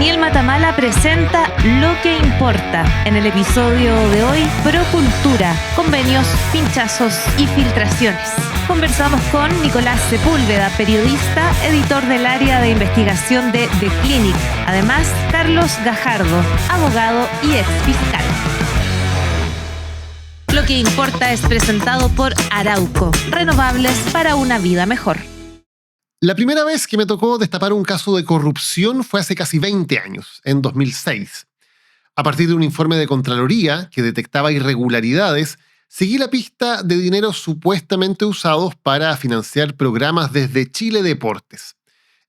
Daniel Matamala presenta Lo que importa. En el episodio de hoy, Procultura, convenios, pinchazos y filtraciones. Conversamos con Nicolás Sepúlveda, periodista, editor del área de investigación de The Clinic. Además, Carlos Gajardo, abogado y ex fiscal. Lo que importa es presentado por Arauco, renovables para una vida mejor. La primera vez que me tocó destapar un caso de corrupción fue hace casi 20 años, en 2006. A partir de un informe de Contraloría que detectaba irregularidades, seguí la pista de dineros supuestamente usados para financiar programas desde Chile Deportes.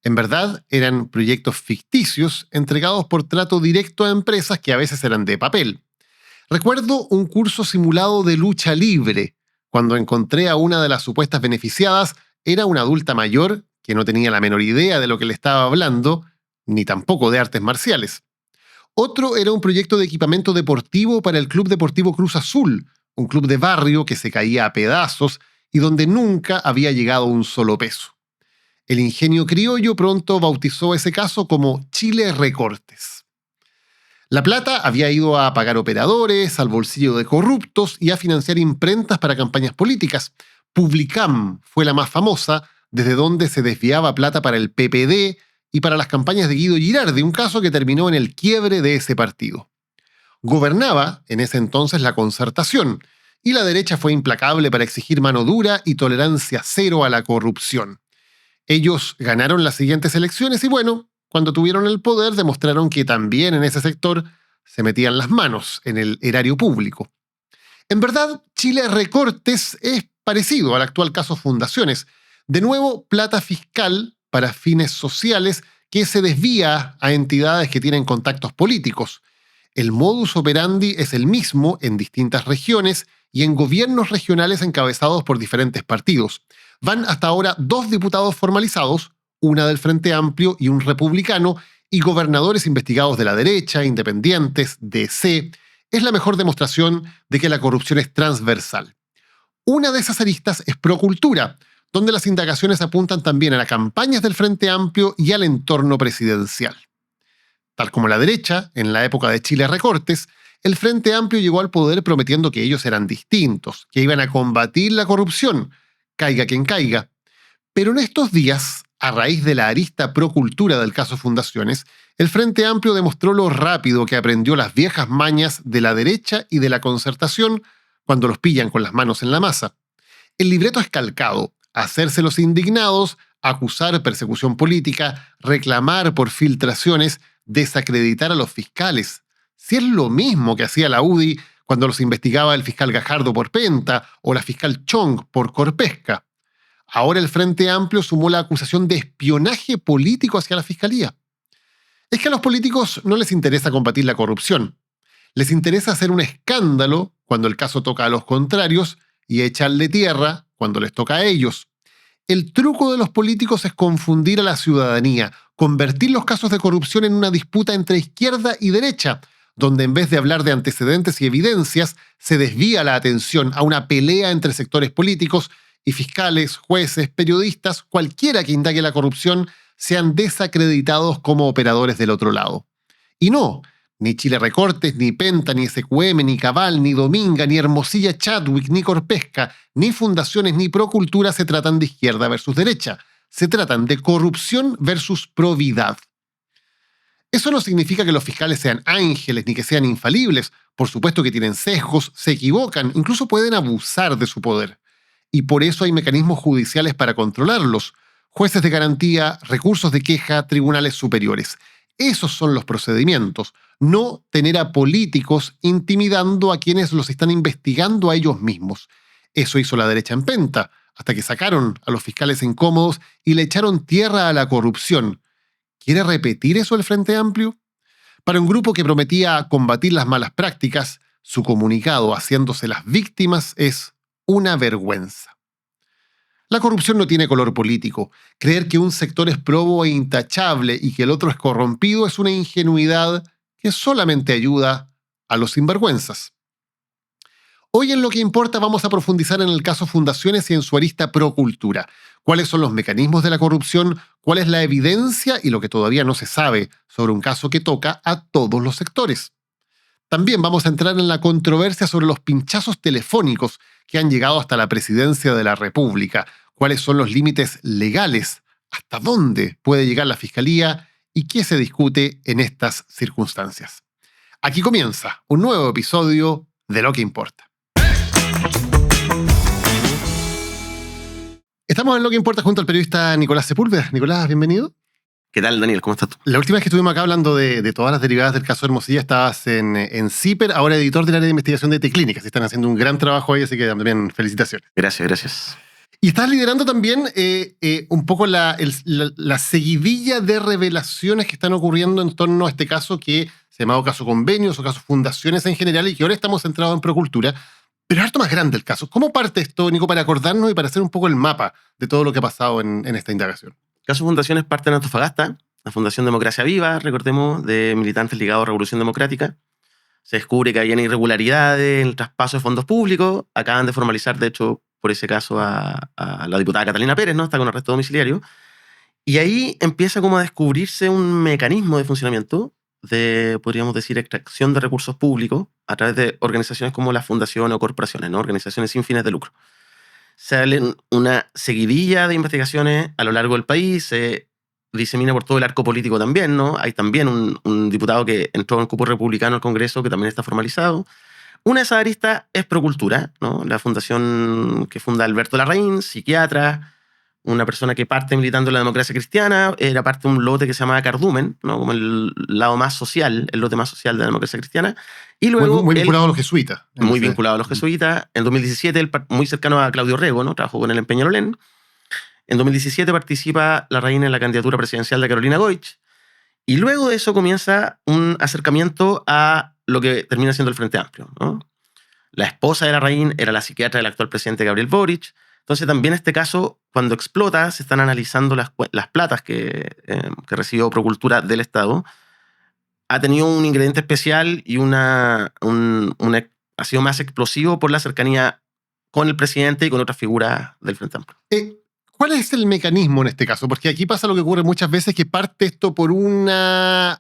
En verdad, eran proyectos ficticios entregados por trato directo a empresas que a veces eran de papel. Recuerdo un curso simulado de lucha libre. Cuando encontré a una de las supuestas beneficiadas, era una adulta mayor que no tenía la menor idea de lo que le estaba hablando, ni tampoco de artes marciales. Otro era un proyecto de equipamiento deportivo para el Club Deportivo Cruz Azul, un club de barrio que se caía a pedazos y donde nunca había llegado un solo peso. El ingenio criollo pronto bautizó ese caso como Chile Recortes. La plata había ido a pagar operadores, al bolsillo de corruptos y a financiar imprentas para campañas políticas. Publicam fue la más famosa, desde donde se desviaba plata para el PPD y para las campañas de Guido Girardi, un caso que terminó en el quiebre de ese partido. Gobernaba en ese entonces la Concertación, y la derecha fue implacable para exigir mano dura y tolerancia cero a la corrupción. Ellos ganaron las siguientes elecciones y bueno, cuando tuvieron el poder demostraron que también en ese sector se metían las manos en el erario público. En verdad, Chile Recortes es parecido al actual caso Fundaciones. De nuevo, plata fiscal para fines sociales que se desvía a entidades que tienen contactos políticos. El modus operandi es el mismo en distintas regiones y en gobiernos regionales encabezados por diferentes partidos. Van hasta ahora 2 diputados formalizados, una del Frente Amplio y un republicano, y gobernadores investigados de la derecha, independientes, DC. Es la mejor demostración de que la corrupción es transversal. Una de esas aristas es Procultura, donde las indagaciones apuntan también a las campañas del Frente Amplio y al entorno presidencial. Tal como la derecha, en la época de Chile Recortes, el Frente Amplio llegó al poder prometiendo que ellos eran distintos, que iban a combatir la corrupción, caiga quien caiga. Pero en estos días, a raíz de la arista Procultura del caso Fundaciones, el Frente Amplio demostró lo rápido que aprendió las viejas mañas de la derecha y de la Concertación cuando los pillan con las manos en la masa. El libreto es calcado: hacerse los indignados, acusar persecución política, reclamar por filtraciones, desacreditar a los fiscales. Si es lo mismo que hacía la UDI cuando los investigaba el fiscal Gajardo por Penta o la fiscal Chong por Corpesca. Ahora el Frente Amplio sumó la acusación de espionaje político hacia la fiscalía. Es que a los políticos no les interesa combatir la corrupción. Les interesa hacer un escándalo cuando el caso toca a los contrarios y echarle tierra cuando les toca a ellos. El truco de los políticos es confundir a la ciudadanía, convertir los casos de corrupción en una disputa entre izquierda y derecha, donde en vez de hablar de antecedentes y evidencias, se desvía la atención a una pelea entre sectores políticos y fiscales, jueces, periodistas, cualquiera que indague la corrupción, sean desacreditados como operadores del otro lado. Y no, ni Chile Recortes, ni Penta, ni SQM, ni Cabal, ni Dominga, ni Hermosilla Chadwick, ni Corpesca, ni Fundaciones, ni Procultura se tratan de izquierda versus derecha. Se tratan de corrupción versus probidad. Eso no significa que los fiscales sean ángeles ni que sean infalibles. Por supuesto que tienen sesgos, se equivocan, incluso pueden abusar de su poder. Y por eso hay mecanismos judiciales para controlarlos: jueces de garantía, recursos de queja, tribunales superiores. Esos son los procedimientos, no tener a políticos intimidando a quienes los están investigando a ellos mismos. Eso hizo la derecha en Penta, hasta que sacaron a los fiscales incómodos y le echaron tierra a la corrupción. ¿Quiere repetir eso el Frente Amplio? Para un grupo que prometía combatir las malas prácticas, su comunicado haciéndose las víctimas es una vergüenza. La corrupción no tiene color político. Creer que un sector es probo e intachable y que el otro es corrompido es una ingenuidad que solamente ayuda a los sinvergüenzas. Hoy en Lo que importa vamos a profundizar en el caso Fundaciones y en su arista Procultura. ¿Cuáles son los mecanismos de la corrupción? ¿Cuál es la evidencia y lo que todavía no se sabe sobre un caso que toca a todos los sectores? También vamos a entrar en la controversia sobre los pinchazos telefónicos que han llegado hasta la presidencia de la República. ¿Cuáles son los límites legales? ¿Hasta dónde puede llegar la Fiscalía? ¿Y qué se discute en estas circunstancias? Aquí comienza un nuevo episodio de Lo que importa. Estamos en Lo que importa junto al periodista Nicolás Sepúlveda. Nicolás, bienvenido. ¿Qué tal, Daniel? ¿Cómo estás tú? La última vez que estuvimos acá hablando de todas las derivadas del caso Hermosilla, estabas en CIPER, ahora editor del área de investigación de T-Clínicas. Están haciendo un gran trabajo ahí, así que también felicitaciones. Gracias. Y estás liderando también un poco la seguidilla de revelaciones que están ocurriendo en torno a este caso que se ha llamado caso Convenios o caso Fundaciones en general y que ahora estamos centrados en Procultura. Pero es harto más grande el caso. ¿Cómo parte esto, Nico, para acordarnos y para hacer un poco el mapa de todo lo que ha pasado en esta indagación? El caso Fundaciones parte en Antofagasta, la Fundación Democracia Viva, recordemos, de militantes ligados a Revolución Democrática. Se descubre que había irregularidades en el traspaso de fondos públicos. Acaban de formalizar, de hecho, por ese caso a la diputada Catalina Pérez, ¿no? Está con arresto domiciliario. Y ahí empieza como a descubrirse un mecanismo de funcionamiento de, podríamos decir, extracción de recursos públicos a través de organizaciones como las fundaciones o corporaciones, ¿no? Organizaciones sin fines de lucro. Salen una seguidilla de investigaciones a lo largo del país, se disemina por todo el arco político también, ¿no? Hay también un diputado que entró en el cupo republicano al Congreso que también está formalizado. Una de esas aristas es Procultura, ¿no? La fundación que funda Alberto Larraín, psiquiatra, una persona que parte militando en la democracia cristiana, era parte de un lote que se llamaba Cardumen, ¿no? Como el lado más social, el lote más social de la democracia cristiana. Y luego muy vinculado a los jesuitas. Muy vinculado a los jesuitas. En 2017, él, muy cercano a Claudio Rego, ¿no? Trabajó con él en Peñalolén. En 2017 participa Larraín en la candidatura presidencial de Carolina Goich. Y luego de eso comienza un acercamiento a lo que termina siendo el Frente Amplio, ¿no? La esposa de Larraín era la psiquiatra del actual presidente Gabriel Boric. Entonces también este caso, cuando explota, se están analizando las platas que recibió Procultura del Estado. Ha tenido un ingrediente especial y ha sido más explosivo por la cercanía con el presidente y con otras figuras del Frente Amplio. ¿Cuál es el mecanismo en este caso? Porque aquí pasa lo que ocurre muchas veces, que parte esto por una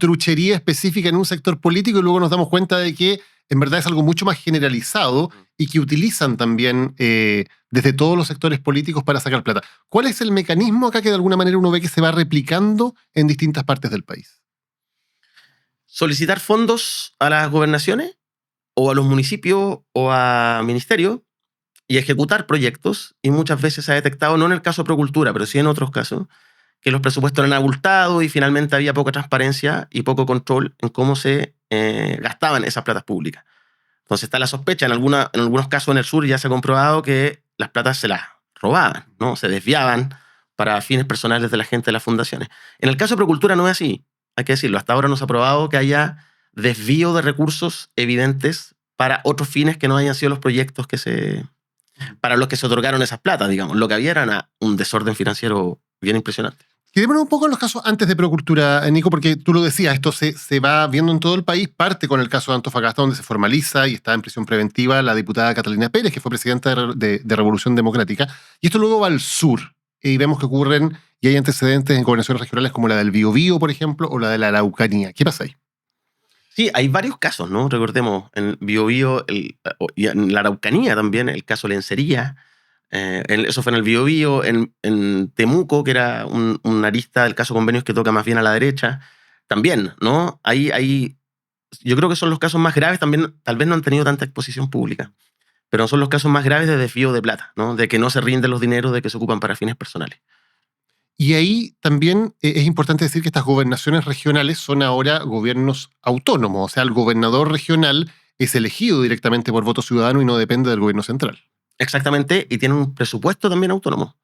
truchería específica en un sector político y luego nos damos cuenta de que en verdad es algo mucho más generalizado y que utilizan también desde todos los sectores políticos para sacar plata. ¿Cuál es el mecanismo acá que de alguna manera uno ve que se va replicando en distintas partes del país? Solicitar fondos a las gobernaciones o a los municipios o a ministerios y ejecutar proyectos, y muchas veces se ha detectado, no en el caso de Procultura, pero sí en otros casos, que los presupuestos eran abultados y finalmente había poca transparencia y poco control en cómo se gastaban esas platas públicas. Entonces está la sospecha, en algunos casos en el sur ya se ha comprobado que las platas se las robaban, ¿no? Se desviaban para fines personales de la gente de las fundaciones. En el caso de Procultura no es así, hay que decirlo. Hasta ahora no se ha probado que haya desvío de recursos evidentes para otros fines que no hayan sido los proyectos para los que se otorgaron esas platas, digamos. Lo que había era un desorden financiero bien impresionante. Quedémonos un poco en los casos antes de Procultura, Nico, porque tú lo decías, esto se va viendo en todo el país, parte con el caso de Antofagasta, donde se formaliza y está en prisión preventiva la diputada Catalina Pérez, que fue presidenta de Revolución Democrática, y esto luego va al sur, y vemos que ocurren, y hay antecedentes en gobernaciones regionales como la del Biobío, por ejemplo, o la de la Araucanía. ¿Qué pasa ahí? Sí, hay varios casos, ¿no? Recordemos, en Biobío y en la Araucanía también, el caso Lencería. Eso fue en el Biobío, en Temuco, que era una arista del caso Convenios que toca más bien a la derecha. También, ¿no? Yo creo que son los casos más graves, también tal vez no han tenido tanta exposición pública, pero son los casos más graves de desvío de plata, ¿no? De que no se rinden los dineros, de que se ocupan para fines personales. Y ahí también es importante decir que estas gobernaciones regionales son ahora gobiernos autónomos, o sea, el gobernador regional es elegido directamente por voto ciudadano y no depende del gobierno central. Exactamente, y tienen un presupuesto también autónomo.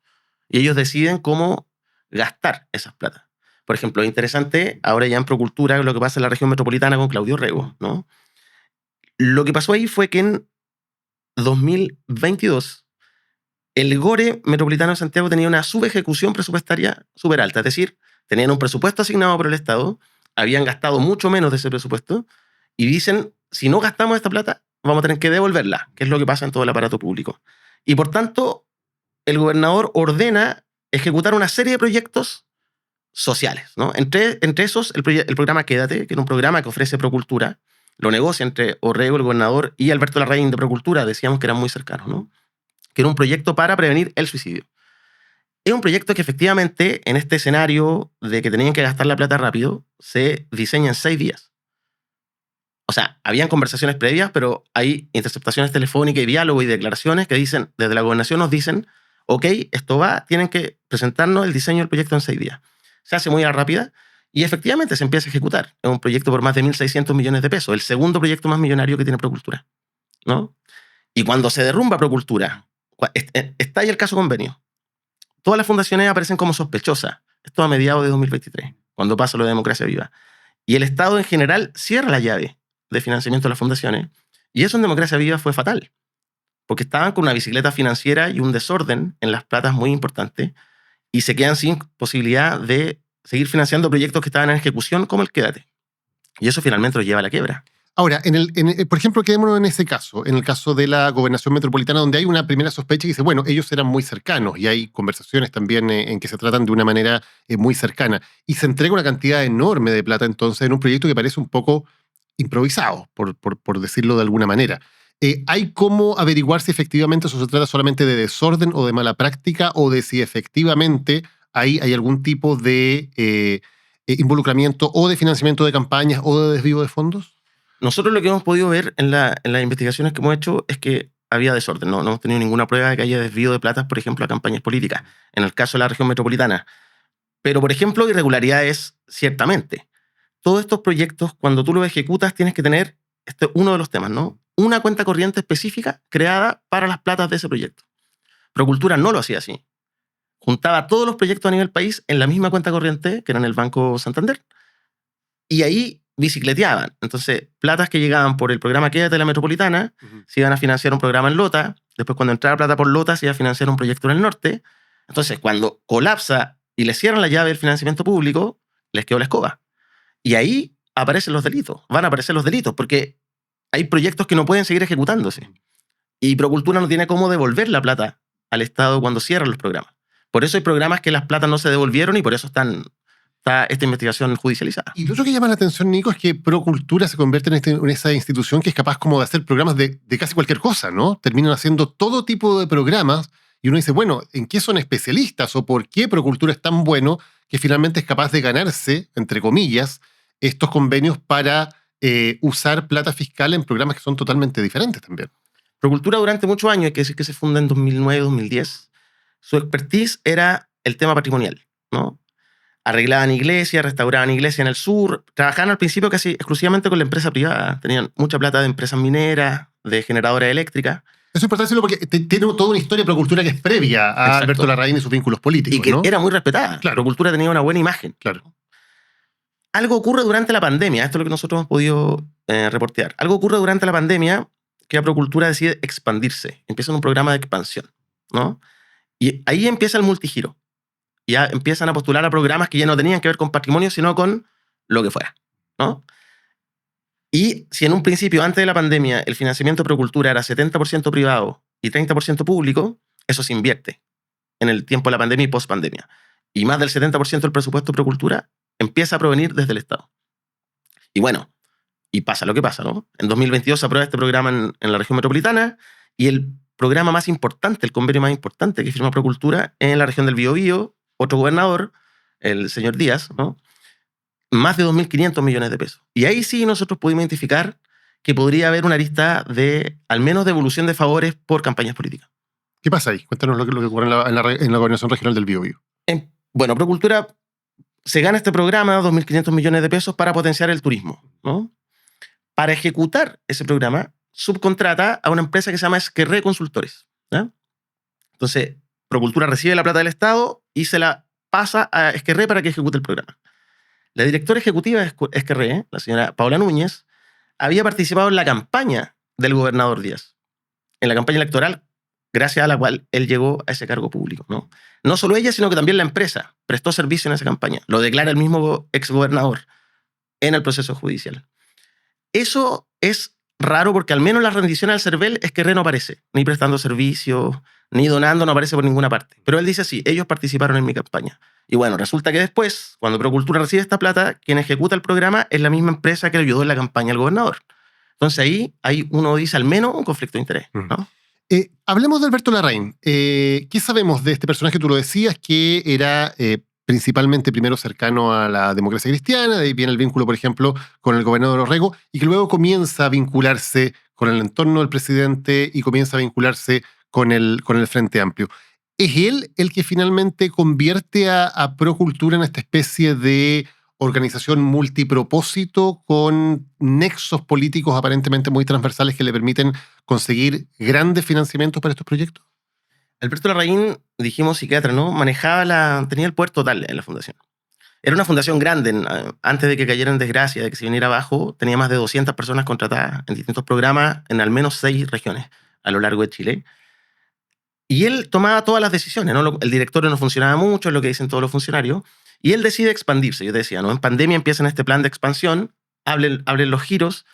Y ellos deciden cómo gastar esas platas. Por ejemplo, es interesante, ahora ya en Procultura, lo que pasa en la región metropolitana con Claudio Rego, ¿no? Lo que pasó ahí fue que en 2022 el GORE Metropolitano de Santiago tenía una subejecución presupuestaria súper alta, es decir, tenían un presupuesto asignado por el Estado, habían gastado mucho menos de ese presupuesto, y dicen, si no gastamos esta plata, vamos a tener que devolverla, que es lo que pasa en todo el aparato público. Y por tanto, el gobernador ordena ejecutar una serie de proyectos sociales, ¿no? Entre esos, el programa Quédate, que era un programa que ofrece Procultura, lo negocia entre Orrego, el gobernador, y Alberto Larraín de Procultura, decíamos que eran muy cercanos, ¿no? Que era un proyecto para prevenir el suicidio. Es un proyecto que efectivamente, en este escenario de que tenían que gastar la plata rápido, se diseña en 6 días. O sea, habían conversaciones previas, pero hay interceptaciones telefónicas y diálogo y declaraciones que dicen, desde la gobernación nos dicen, ok, esto va, tienen que presentarnos el diseño del proyecto en 6 días. Se hace muy rápida y efectivamente se empieza a ejecutar. Es un proyecto por más de 1.600 millones de pesos, el segundo proyecto más millonario que tiene Procultura, ¿no? Y cuando se derrumba Procultura, está ahí el caso convenio. Todas las fundaciones aparecen como sospechosas. Esto a mediados de 2023, cuando pasa lo de Democracia Viva. Y el Estado en general cierra la llave de financiamiento de las fundaciones. Y eso en Democracia Viva fue fatal, porque estaban con una bicicleta financiera y un desorden en las platas muy importante y se quedan sin posibilidad de seguir financiando proyectos que estaban en ejecución como el Quédate. Y eso finalmente los lleva a la quiebra. Ahora, por ejemplo, quedémonos en ese caso, en el caso de la gobernación metropolitana, donde hay una primera sospecha que dice, bueno, ellos eran muy cercanos y hay conversaciones también en que se tratan de una manera muy cercana. Y se entrega una cantidad enorme de plata entonces en un proyecto que parece un poco improvisado, por decirlo de alguna manera. ¿Hay cómo averiguar si efectivamente eso se trata solamente de desorden o de mala práctica o de si efectivamente hay algún tipo de involucramiento o de financiamiento de campañas o de desvío de fondos? Nosotros lo que hemos podido ver en las investigaciones que hemos hecho es que había desorden. No hemos tenido ninguna prueba de que haya desvío de plata, por ejemplo, a campañas políticas, en el caso de la región metropolitana. Pero, por ejemplo, irregularidades, ciertamente. Todos estos proyectos, cuando tú los ejecutas, tienes que tener, este es uno de los temas, ¿no? Una cuenta corriente específica creada para las platas de ese proyecto. Procultura no lo hacía así. Juntaba todos los proyectos a nivel país en la misma cuenta corriente, que era en el Banco Santander, y ahí bicicleteaban. Entonces, platas que llegaban por el programa Quédate de la Metropolitana, se iban a financiar un programa en Lota, después cuando entraba plata por Lota se iba a financiar un proyecto en el norte. Entonces, cuando colapsa y le cierran la llave del financiamiento público, les quedó la escoba. Y ahí aparecen los delitos, van a aparecer los delitos, porque hay proyectos que no pueden seguir ejecutándose. Y Procultura no tiene cómo devolver la plata al Estado cuando cierran los programas. Por eso hay programas que las platas no se devolvieron y por eso está esta investigación judicializada. Y lo otro que llama la atención, Nico, es que Procultura se convierte en esa institución que es capaz como de hacer programas de casi cualquier cosa, ¿no? Terminan haciendo todo tipo de programas y uno dice, bueno, ¿en qué son especialistas o por qué Procultura es tan bueno que finalmente es capaz de ganarse, entre comillas, estos convenios para usar plata fiscal en programas que son totalmente diferentes también? Procultura durante muchos años, hay que decir que se funda en 2009-2010, su expertise era el tema patrimonial, ¿no? Arreglaban iglesias, restauraban iglesias en el sur, trabajaban al principio casi exclusivamente con la empresa privada, tenían mucha plata de empresas mineras, de generadoras eléctricas. Eso es importante decirlo porque tiene toda una historia de Procultura que es previa a Exacto. Alberto Larraín y sus vínculos políticos, Y que ¿no? era muy respetada. Claro. Procultura tenía una buena imagen. Claro. Algo ocurre durante la pandemia, esto es lo que nosotros hemos podido reportear. Algo ocurre durante la pandemia que la Procultura decide expandirse, empieza un programa de expansión, ¿no? Y ahí empieza el multigiro. Ya empiezan a postular a programas que ya no tenían que ver con patrimonio, sino con lo que fuera, ¿no? Y si en un principio, antes de la pandemia, el financiamiento de Procultura era 70% privado y 30% público, eso se invierte en el tiempo de la pandemia y post-pandemia. Y más del 70% del presupuesto de Procultura empieza a provenir desde el Estado. Y bueno, y pasa lo que pasa, ¿no? En 2022 se aprueba este programa en la región metropolitana y el programa más importante, el convenio más importante que firma Procultura en la región del Biobío, otro gobernador, el señor Díaz, ¿no? Más de 2.500 millones de pesos. Y ahí sí nosotros pudimos identificar que podría haber una lista de, al menos, devolución de favores por campañas políticas. ¿Qué pasa ahí? Cuéntanos lo que ocurre en la gobernación regional del Biobío. Bueno, Procultura se gana este programa, 2.500 millones de pesos, para potenciar el turismo, ¿no? Para ejecutar ese programa, subcontrata a una empresa que se llama Esquerré Consultores, ¿ya? Entonces, Procultura recibe la plata del Estado y se la pasa a Esquerré para que ejecute el programa. La directora ejecutiva de Esquerré, la señora Paola Núñez, había participado en la campaña del gobernador Díaz, en la campaña electoral, gracias a la cual él llegó a ese cargo público, ¿no? No solo ella, sino que también la empresa prestó servicio en esa campaña. Lo declara el mismo exgobernador en el proceso judicial. Eso es raro porque al menos la rendición al CERVEL es que RE no aparece, ni prestando servicios, ni donando, no aparece por ninguna parte. Pero él dice así, ellos participaron en mi campaña. Y bueno, resulta que después, cuando Procultura recibe esta plata, quien ejecuta el programa es la misma empresa que le ayudó en la campaña al gobernador. Entonces ahí uno dice al menos un conflicto de interés, ¿no? Hablemos de Alberto Larraín. ¿Qué sabemos de este personaje? Tú lo decías, que era principalmente primero cercano a la democracia cristiana, de ahí viene el vínculo, por ejemplo, con el gobernador Orrego, y que luego comienza a vincularse con el entorno del presidente y comienza a vincularse con el Frente Amplio. ¿Es él el que finalmente convierte a Procultura en esta especie de organización multipropósito con nexos políticos aparentemente muy transversales que le permiten conseguir grandes financiamientos para estos proyectos? Alberto Larraín, dijimos psiquiatra, ¿no? Tenía el poder total en la fundación. Era una fundación grande. Antes de que cayera en desgracia, de que se viniera abajo, tenía más de 200 personas contratadas en distintos programas en al menos 6 regiones a lo largo de Chile. Y él tomaba todas las decisiones, ¿no? El directorio no funcionaba mucho, es lo que dicen todos los funcionarios, y él decide expandirse. Yo te decía, ¿no? En pandemia empiezan este plan de expansión, abren los giros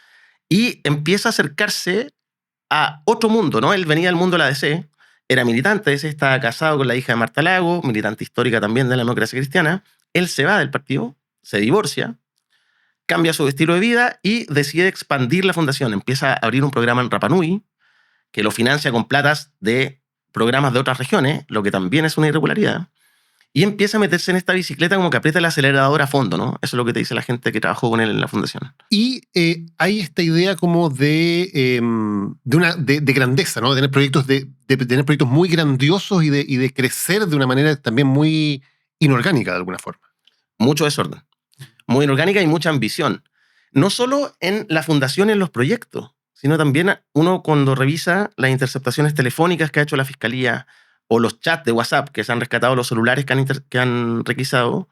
y empieza a acercarse a otro mundo, ¿no? Él venía del mundo de la DC, era militante, estaba casado con la hija de Marta Lago, militante histórica también de la democracia cristiana. Él se va del partido, se divorcia, cambia su estilo de vida y decide expandir la fundación. Empieza a abrir un programa en Rapa Nui, que lo financia con platas de programas de otras regiones, lo que también es una irregularidad. Y empieza a meterse en esta bicicleta como que aprieta el acelerador a fondo, ¿no? Eso es lo que te dice la gente que trabajó con él en la fundación. Y hay esta idea como de grandeza, ¿no? De tener proyectos, de tener proyectos muy grandiosos y de crecer de una manera también muy inorgánica, de alguna forma. Mucho desorden. Muy inorgánica y mucha ambición. No solo en la fundación y en los proyectos, sino también uno cuando revisa las interceptaciones telefónicas que ha hecho la Fiscalía o los chats de WhatsApp que se han rescatado, los celulares que han requisado,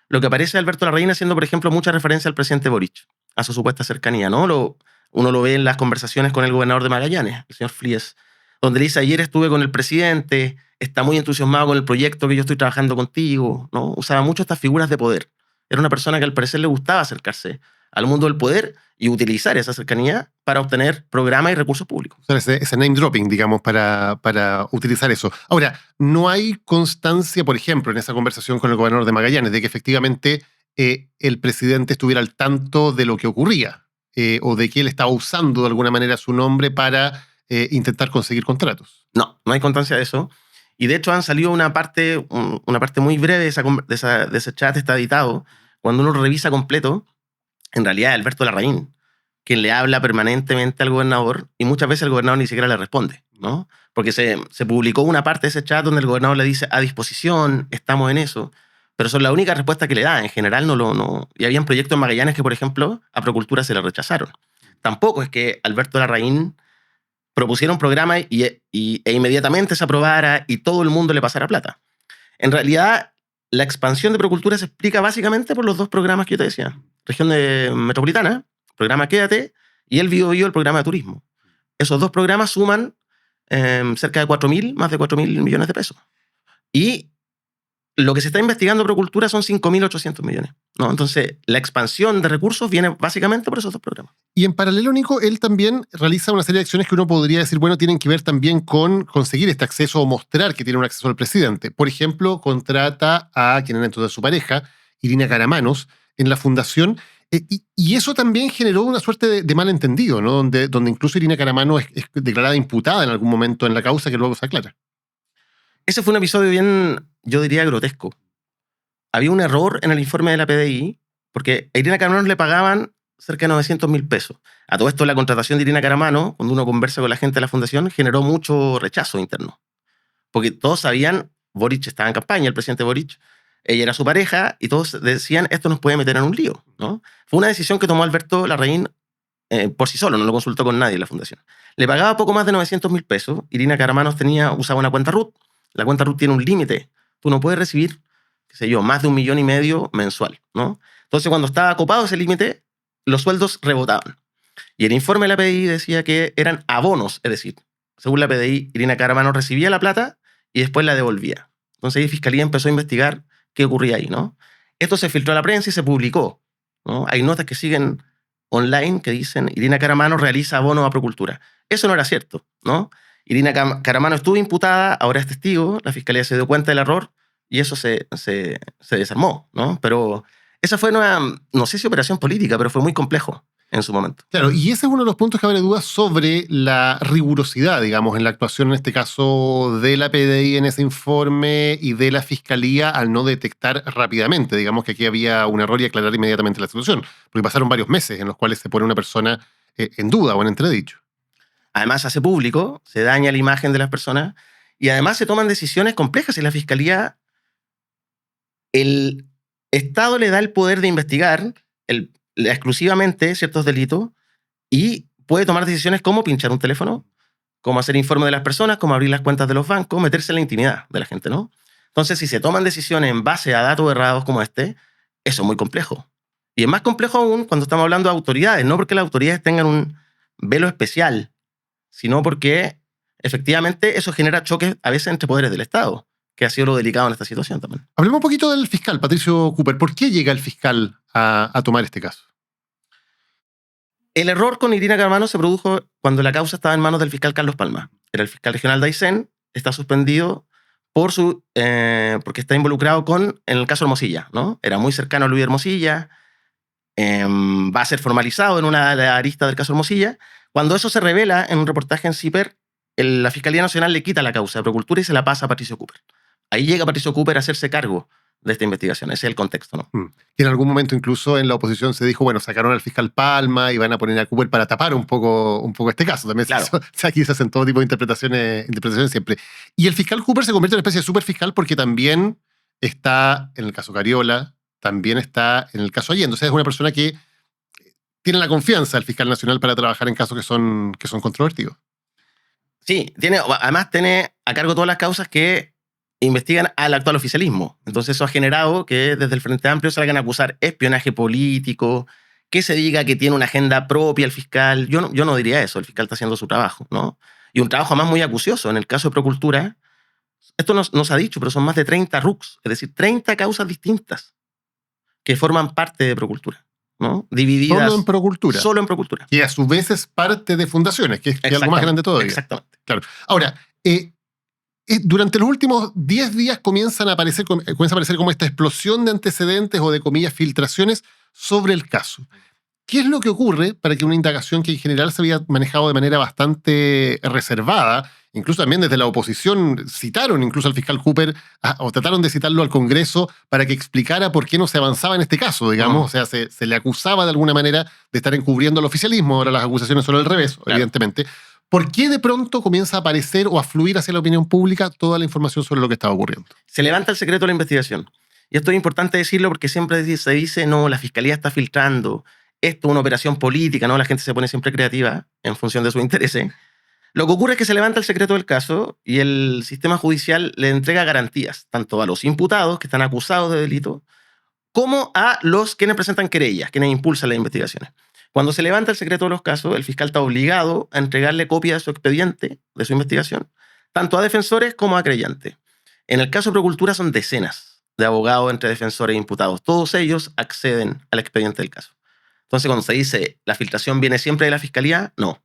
lo que aparece Alberto Larraín haciendo, por ejemplo, mucha referencia al presidente Boric, a su supuesta cercanía, ¿no? Uno lo ve en las conversaciones con el gobernador de Magallanes, el señor Fries, donde le dice, ayer estuve con el presidente, está muy entusiasmado con el proyecto que yo estoy trabajando contigo, ¿no? Usaba mucho estas figuras de poder. Era una persona que al parecer le gustaba acercarse al mundo del poder y utilizar esa cercanía para obtener programas y recursos públicos. O sea, ese name dropping, digamos, para utilizar eso. Ahora, no hay constancia, por ejemplo, en esa conversación con el gobernador de Magallanes, de que efectivamente el presidente estuviera al tanto de lo que ocurría, o de que él estaba usando de alguna manera su nombre para intentar conseguir contratos. No hay constancia de eso. Y de hecho han salido una parte muy breve de ese chat, está editado. Cuando uno lo revisa completo, en realidad es Alberto Larraín quien le habla permanentemente al gobernador y muchas veces el gobernador ni siquiera le responde, ¿no? Porque se publicó una parte de ese chat donde el gobernador le dice a disposición, estamos en eso, pero son la única respuesta que le da. En general no. Y habían proyectos en Magallanes que, por ejemplo, a Procultura se le rechazaron. Tampoco es que Alberto Larraín propusiera un programa e inmediatamente se aprobara y todo el mundo le pasara plata. En realidad, la expansión de Procultura se explica básicamente por los 2 programas que yo te decía. Región metropolitana, programa Quédate, y el Biobío, el programa de turismo. Esos 2 programas suman cerca de más de 4.000 millones de pesos. Y lo que se está investigando en Procultura son 5.800 millones, ¿no? Entonces, la expansión de recursos viene básicamente por esos 2 programas. Y en paralelo, Nico, él también realiza una serie de acciones que uno podría decir, bueno, tienen que ver también con conseguir este acceso o mostrar que tiene un acceso al presidente. Por ejemplo, contrata a quien era entonces su pareja, Irina Caramanos, en la fundación. Y eso también generó una suerte de malentendido, ¿no? Donde incluso Irina Caramanos es declarada imputada en algún momento en la causa que luego se aclara. Ese fue un episodio bien, yo diría, grotesco. Había un error en el informe de la PDI, porque a Irina Caramanos le pagaban cerca de 900.000 pesos. A todo esto, la contratación de Irina Caramanos, cuando uno conversa con la gente de la fundación, generó mucho rechazo interno. Porque todos sabían, Boric estaba en campaña, el presidente Boric, ella era su pareja, y todos decían, esto nos puede meter en un lío, ¿no? Fue una decisión que tomó Alberto Larraín por sí solo, no lo consultó con nadie en la fundación. Le pagaba poco más de 900.000 pesos. Irina Caramanos usaba una cuenta RUT. La cuenta RUT tiene un límite. Tú no puedes recibir, qué sé yo, más de 1,5 millones mensual, ¿no? Entonces, cuando estaba ocupado ese límite, los sueldos rebotaban. Y el informe de la PDI decía que eran abonos, es decir, según la PDI, Irina Caramanos recibía la plata y después la devolvía. Entonces, ahí Fiscalía empezó a investigar qué ocurría ahí, ¿no? Esto se filtró a la prensa y se publicó, ¿no? Hay notas que siguen online que dicen Irina Caramano realiza abonos a Procultura. Eso no era cierto, ¿no? Irina Caramano estuvo imputada, ahora es testigo, la fiscalía se dio cuenta del error y eso se desarmó, ¿no? Pero esa fue una, no sé si operación política, pero fue muy complejo en su momento. Claro, y ese es uno de los puntos que abre dudas sobre la rigurosidad, digamos, en la actuación, en este caso, de la PDI en ese informe y de la Fiscalía al no detectar rápidamente. Digamos que aquí había un error y aclarar inmediatamente la situación, porque pasaron varios meses en los cuales se pone una persona en duda o en entredicho. Además, se hace público, se daña la imagen de las personas y además se toman decisiones complejas. Y la Fiscalía, el Estado le da el poder de investigar exclusivamente ciertos delitos y puede tomar decisiones como pinchar un teléfono, como hacer informe de las personas, como abrir las cuentas de los bancos, meterse en la intimidad de la gente, ¿no? Entonces, si se toman decisiones en base a datos errados como este, eso es muy complejo. Y es más complejo aún cuando estamos hablando de autoridades, no porque las autoridades tengan un velo especial, sino porque efectivamente eso genera choques a veces entre poderes del Estado, que ha sido lo delicado en esta situación también. Hablemos un poquito del fiscal, Patricio Cooper. ¿Por qué llega el fiscal a tomar este caso? El error con Irina Caramano se produjo cuando la causa estaba en manos del fiscal Carlos Palma. Era el fiscal regional de Aysén, está suspendido porque está involucrado en el caso Hermosilla, ¿no? Era muy cercano a Luis Hermosilla, va a ser formalizado en una de las aristas del caso Hermosilla. Cuando eso se revela en un reportaje en CIPER, la Fiscalía Nacional le quita la causa de Procultura y se la pasa a Patricio Cooper. Ahí llega Patricio Cooper a hacerse cargo de esta investigación. Ese es el contexto, ¿no? Y en algún momento incluso en la oposición se dijo, bueno, sacaron al fiscal Palma y van a poner a Cooper para tapar un poco este caso. También claro. Aquí se hacen todo tipo de interpretaciones siempre. Y el fiscal Cooper se convierte en una especie de superfiscal porque también está en el caso Cariola, también está en el caso Allende. O sea, es una persona que tiene la confianza del fiscal nacional para trabajar en casos que son controvertidos. Sí, además tiene a cargo todas las causas que investigan al actual oficialismo. Entonces eso ha generado que desde el Frente Amplio salgan a acusar espionaje político, que se diga que tiene una agenda propia el fiscal. Yo no diría eso, el fiscal está haciendo su trabajo, ¿no? Y un trabajo además muy acucioso. En el caso de Procultura, esto no se ha dicho, pero son más de 30 RUCs, es decir, 30 causas distintas que forman parte de Procultura, ¿no? Divididas. Solo en Procultura. Solo en Procultura. Que a su vez es parte de fundaciones, que es algo más grande todavía. Exactamente. Claro. Ahora, durante los últimos 10 días comienza a aparecer como esta explosión de antecedentes o de, comillas, filtraciones sobre el caso. ¿Qué es lo que ocurre para que una indagación que en general se había manejado de manera bastante reservada, incluso también desde la oposición citaron incluso al fiscal Cooper o trataron de citarlo al Congreso para que explicara por qué no se avanzaba en este caso, digamos? O sea, se le acusaba de alguna manera de estar encubriendo al oficialismo, ahora las acusaciones son al revés, claro, evidentemente. ¿Por qué de pronto comienza a aparecer o a fluir hacia la opinión pública toda la información sobre lo que estaba ocurriendo? Se levanta el secreto de la investigación. Y esto es importante decirlo porque siempre se dice, no, la Fiscalía está filtrando, esto es una operación política, ¿no? La gente se pone siempre creativa en función de sus intereses. Lo que ocurre es que se levanta el secreto del caso y el sistema judicial le entrega garantías, tanto a los imputados que están acusados de delito, como a los quienes presentan querellas, quienes impulsan las investigaciones. Cuando se levanta el secreto de los casos, el fiscal está obligado a entregarle copia de su expediente, de su investigación, tanto a defensores como a creyentes. En el caso de Procultura son decenas de abogados entre defensores e imputados. Todos ellos acceden al expediente del caso. Entonces, cuando se dice la filtración viene siempre de la Fiscalía, no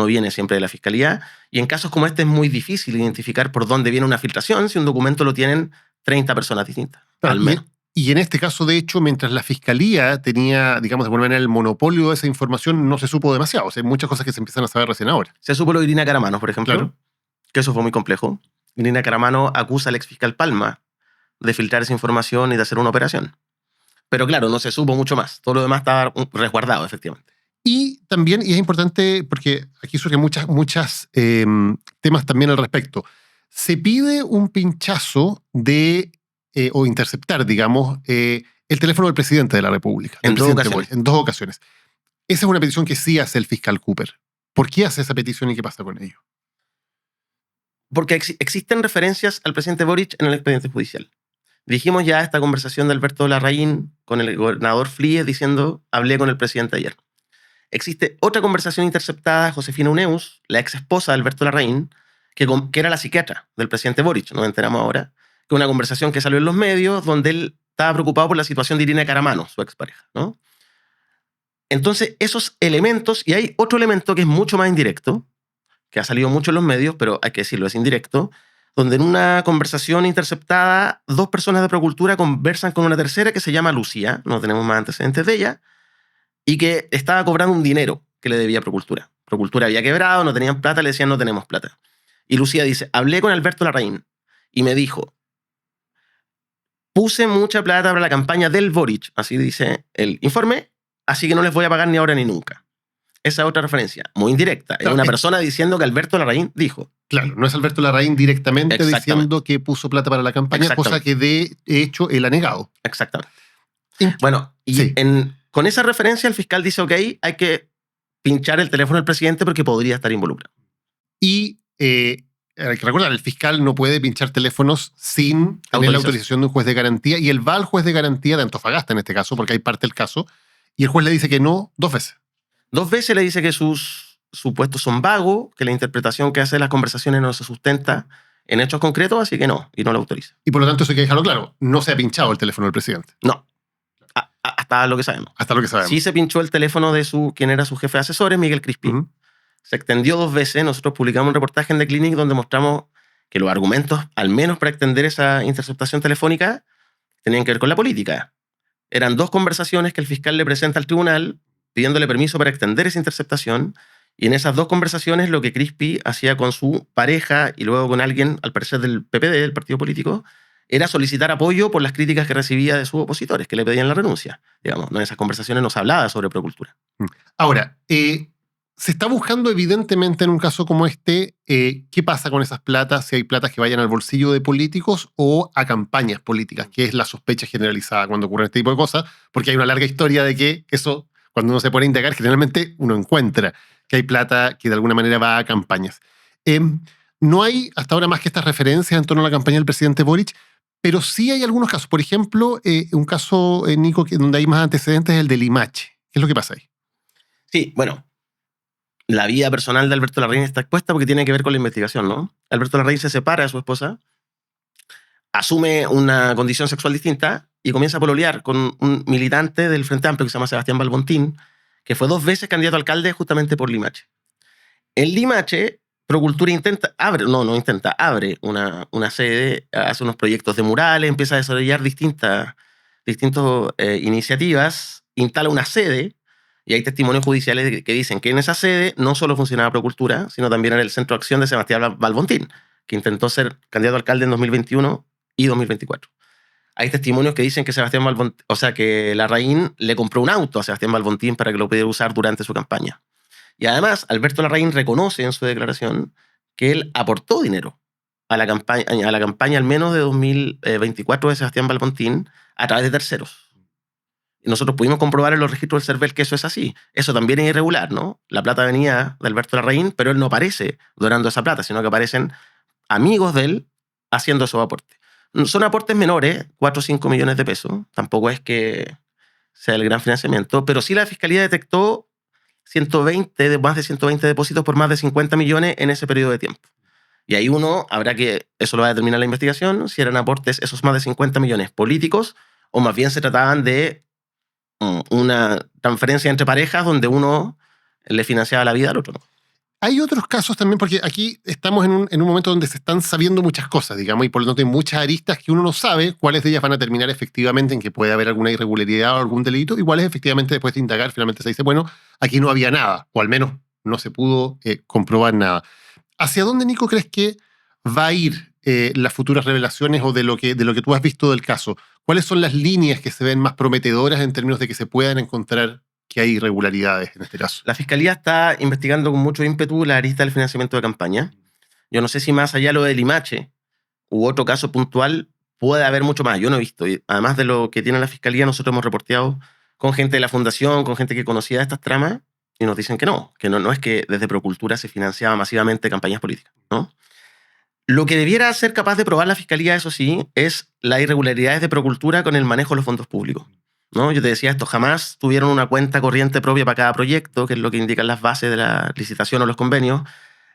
viene siempre de la Fiscalía. Y en casos como este es muy difícil identificar por dónde viene una filtración si un documento lo tienen 30 personas distintas, al menos. Y en este caso, de hecho, mientras la Fiscalía tenía, digamos, de alguna manera el monopolio de esa información, no se supo demasiado. O sea, hay muchas cosas que se empiezan a saber recién ahora. Se supo lo de Irina Caramano, por ejemplo, claro, que eso fue muy complejo. Irina Caramano acusa al exfiscal Palma de filtrar esa información y de hacer una operación. Pero claro, no se supo mucho más. Todo lo demás estaba resguardado, efectivamente. Y también, y es importante, porque aquí surgen muchas temas también al respecto, se pide un pinchazo o interceptar, digamos, el teléfono del presidente de la República. En dos ocasiones. Esa es una petición que sí hace el fiscal Cooper. ¿Por qué hace esa petición y qué pasa con ello? Porque existen referencias al presidente Boric en el expediente judicial. Dijimos ya esta conversación de Alberto Larraín con el gobernador Fríes diciendo, hablé con el presidente ayer. Existe otra conversación interceptada, Josefina Uneus, la ex esposa de Alberto Larraín, que era la psiquiatra del presidente Boric, nos enteramos ahora, que una conversación que salió en los medios donde él estaba preocupado por la situación de Irina Caramano, su expareja, ¿no? Entonces, esos elementos, y hay otro elemento que es mucho más indirecto, que ha salido mucho en los medios, pero hay que decirlo, es indirecto, donde en una conversación interceptada, 2 personas de Procultura conversan con una tercera que se llama Lucía, no tenemos más antecedentes de ella, y que estaba cobrando un dinero que le debía a Procultura. Procultura había quebrado, no tenían plata, le decían no tenemos plata. Y Lucía dice, hablé con Alberto Larraín y me dijo, puse mucha plata para la campaña del Boric, así dice el informe, así que no les voy a pagar ni ahora ni nunca. Esa es otra referencia, muy indirecta. Es una persona diciendo que Alberto Larraín dijo. Claro, no es Alberto Larraín directamente diciendo que puso plata para la campaña, cosa que de hecho él ha negado. Exactamente. Bueno, y con esa referencia el fiscal dice, ok, hay que pinchar el teléfono del presidente porque podría estar involucrado. Y hay que recordar, el fiscal no puede pinchar teléfonos sin tener la autorización de un juez de garantía, y él va al juez de garantía de Antofagasta en este caso, porque hay parte del caso, y el juez le dice que no 2 veces. 2 veces le dice que sus supuestos son vagos, que la interpretación que hace de las conversaciones no se sustenta en hechos concretos, así que no, y no lo autoriza. Y por lo tanto eso hay que dejarlo claro, no se ha pinchado el teléfono del presidente. No, hasta lo que sabemos. Hasta lo que sabemos. Sí se pinchó el teléfono de quien era su jefe de asesores, Miguel Crispi. Se extendió 2 veces, nosotros publicamos un reportaje en The Clinic donde mostramos que los argumentos, al menos para extender esa interceptación telefónica, tenían que ver con la política. Eran 2 conversaciones que el fiscal le presenta al tribunal pidiéndole permiso para extender esa interceptación, y en esas 2 conversaciones lo que Crispi hacía con su pareja y luego con alguien, al parecer del PPD, del partido político, era solicitar apoyo por las críticas que recibía de sus opositores, que le pedían la renuncia. Digamos, ¿no? En esas conversaciones no se hablaba sobre Procultura. Ahora, se está buscando evidentemente en un caso como este qué pasa con esas platas, si hay platas que vayan al bolsillo de políticos o a campañas políticas, que es la sospecha generalizada cuando ocurre este tipo de cosas, porque hay una larga historia de que eso, cuando uno se pone a indagar, generalmente uno encuentra que hay plata que de alguna manera va a campañas. No hay hasta ahora más que estas referencias en torno a la campaña del presidente Boric, pero sí hay algunos casos. Por ejemplo, un caso, Nico, donde hay más antecedentes es el de Limache. ¿Qué es lo que pasa ahí? Sí, bueno, la vida personal de Alberto Larraín está expuesta porque tiene que ver con la investigación, ¿no? Alberto Larraín se separa de su esposa, asume una condición sexual distinta y comienza a pololear con un militante del Frente Amplio que se llama Sebastián Balbontín, que fue 2 veces candidato a alcalde justamente por Limache. En Limache, Procultura abre una sede, hace unos proyectos de murales, empieza a desarrollar distintas iniciativas, instala una sede, y hay testimonios judiciales que dicen que en esa sede no solo funcionaba Procultura, sino también era el centro de acción de Sebastián Balbontín, que intentó ser candidato a alcalde en 2021 y 2024. Hay testimonios que dicen que que Larraín le compró un auto a Sebastián Balbontín para que lo pudiera usar durante su campaña. Y además, Alberto Larraín reconoce en su declaración que él aportó dinero a la campaña al menos de 2024 de Sebastián Balbontín a través de terceros. Y nosotros pudimos comprobar en los registros del CERVEL que eso es así. Eso también es irregular, ¿no? La plata venía de Alberto Larraín, pero él no aparece donando esa plata, sino que aparecen amigos de él haciendo esos aportes. Son aportes menores, 4 o 5 millones de pesos. Tampoco es que sea el gran financiamiento, pero sí la Fiscalía detectó más de 120 depósitos por más de 50 millones en ese periodo de tiempo. Y ahí eso lo va a determinar la investigación, si eran aportes esos más de 50 millones políticos o más bien se trataban de una transferencia entre parejas donde uno le financiaba la vida al otro, ¿no? Hay otros casos también, porque aquí estamos en un momento donde se están sabiendo muchas cosas, digamos, y por lo tanto hay muchas aristas que uno no sabe cuáles de ellas van a terminar efectivamente en que puede haber alguna irregularidad o algún delito, y cuáles efectivamente después de indagar finalmente se dice, bueno, aquí no había nada, o al menos no se pudo comprobar nada. ¿Hacia dónde, Nico, crees que va a ir las futuras revelaciones o de lo que tú has visto del caso? ¿Cuáles son las líneas que se ven más prometedoras en términos de que se puedan encontrar que hay irregularidades en este caso? La Fiscalía está investigando con mucho ímpetu la arista del financiamiento de campaña. Yo no sé si más allá de lo de Limache u otro caso puntual puede haber mucho más. Yo no he visto. Y además de lo que tiene la Fiscalía, nosotros hemos reporteado con gente de la Fundación, con gente que conocía estas tramas, y nos dicen que no es que desde Procultura se financiaba masivamente campañas políticas, ¿no? Lo que debiera ser capaz de probar la Fiscalía, eso sí, es las irregularidades de Procultura con el manejo de los fondos públicos, ¿no? Yo te decía esto, jamás tuvieron una cuenta corriente propia para cada proyecto, que es lo que indican las bases de la licitación o los convenios,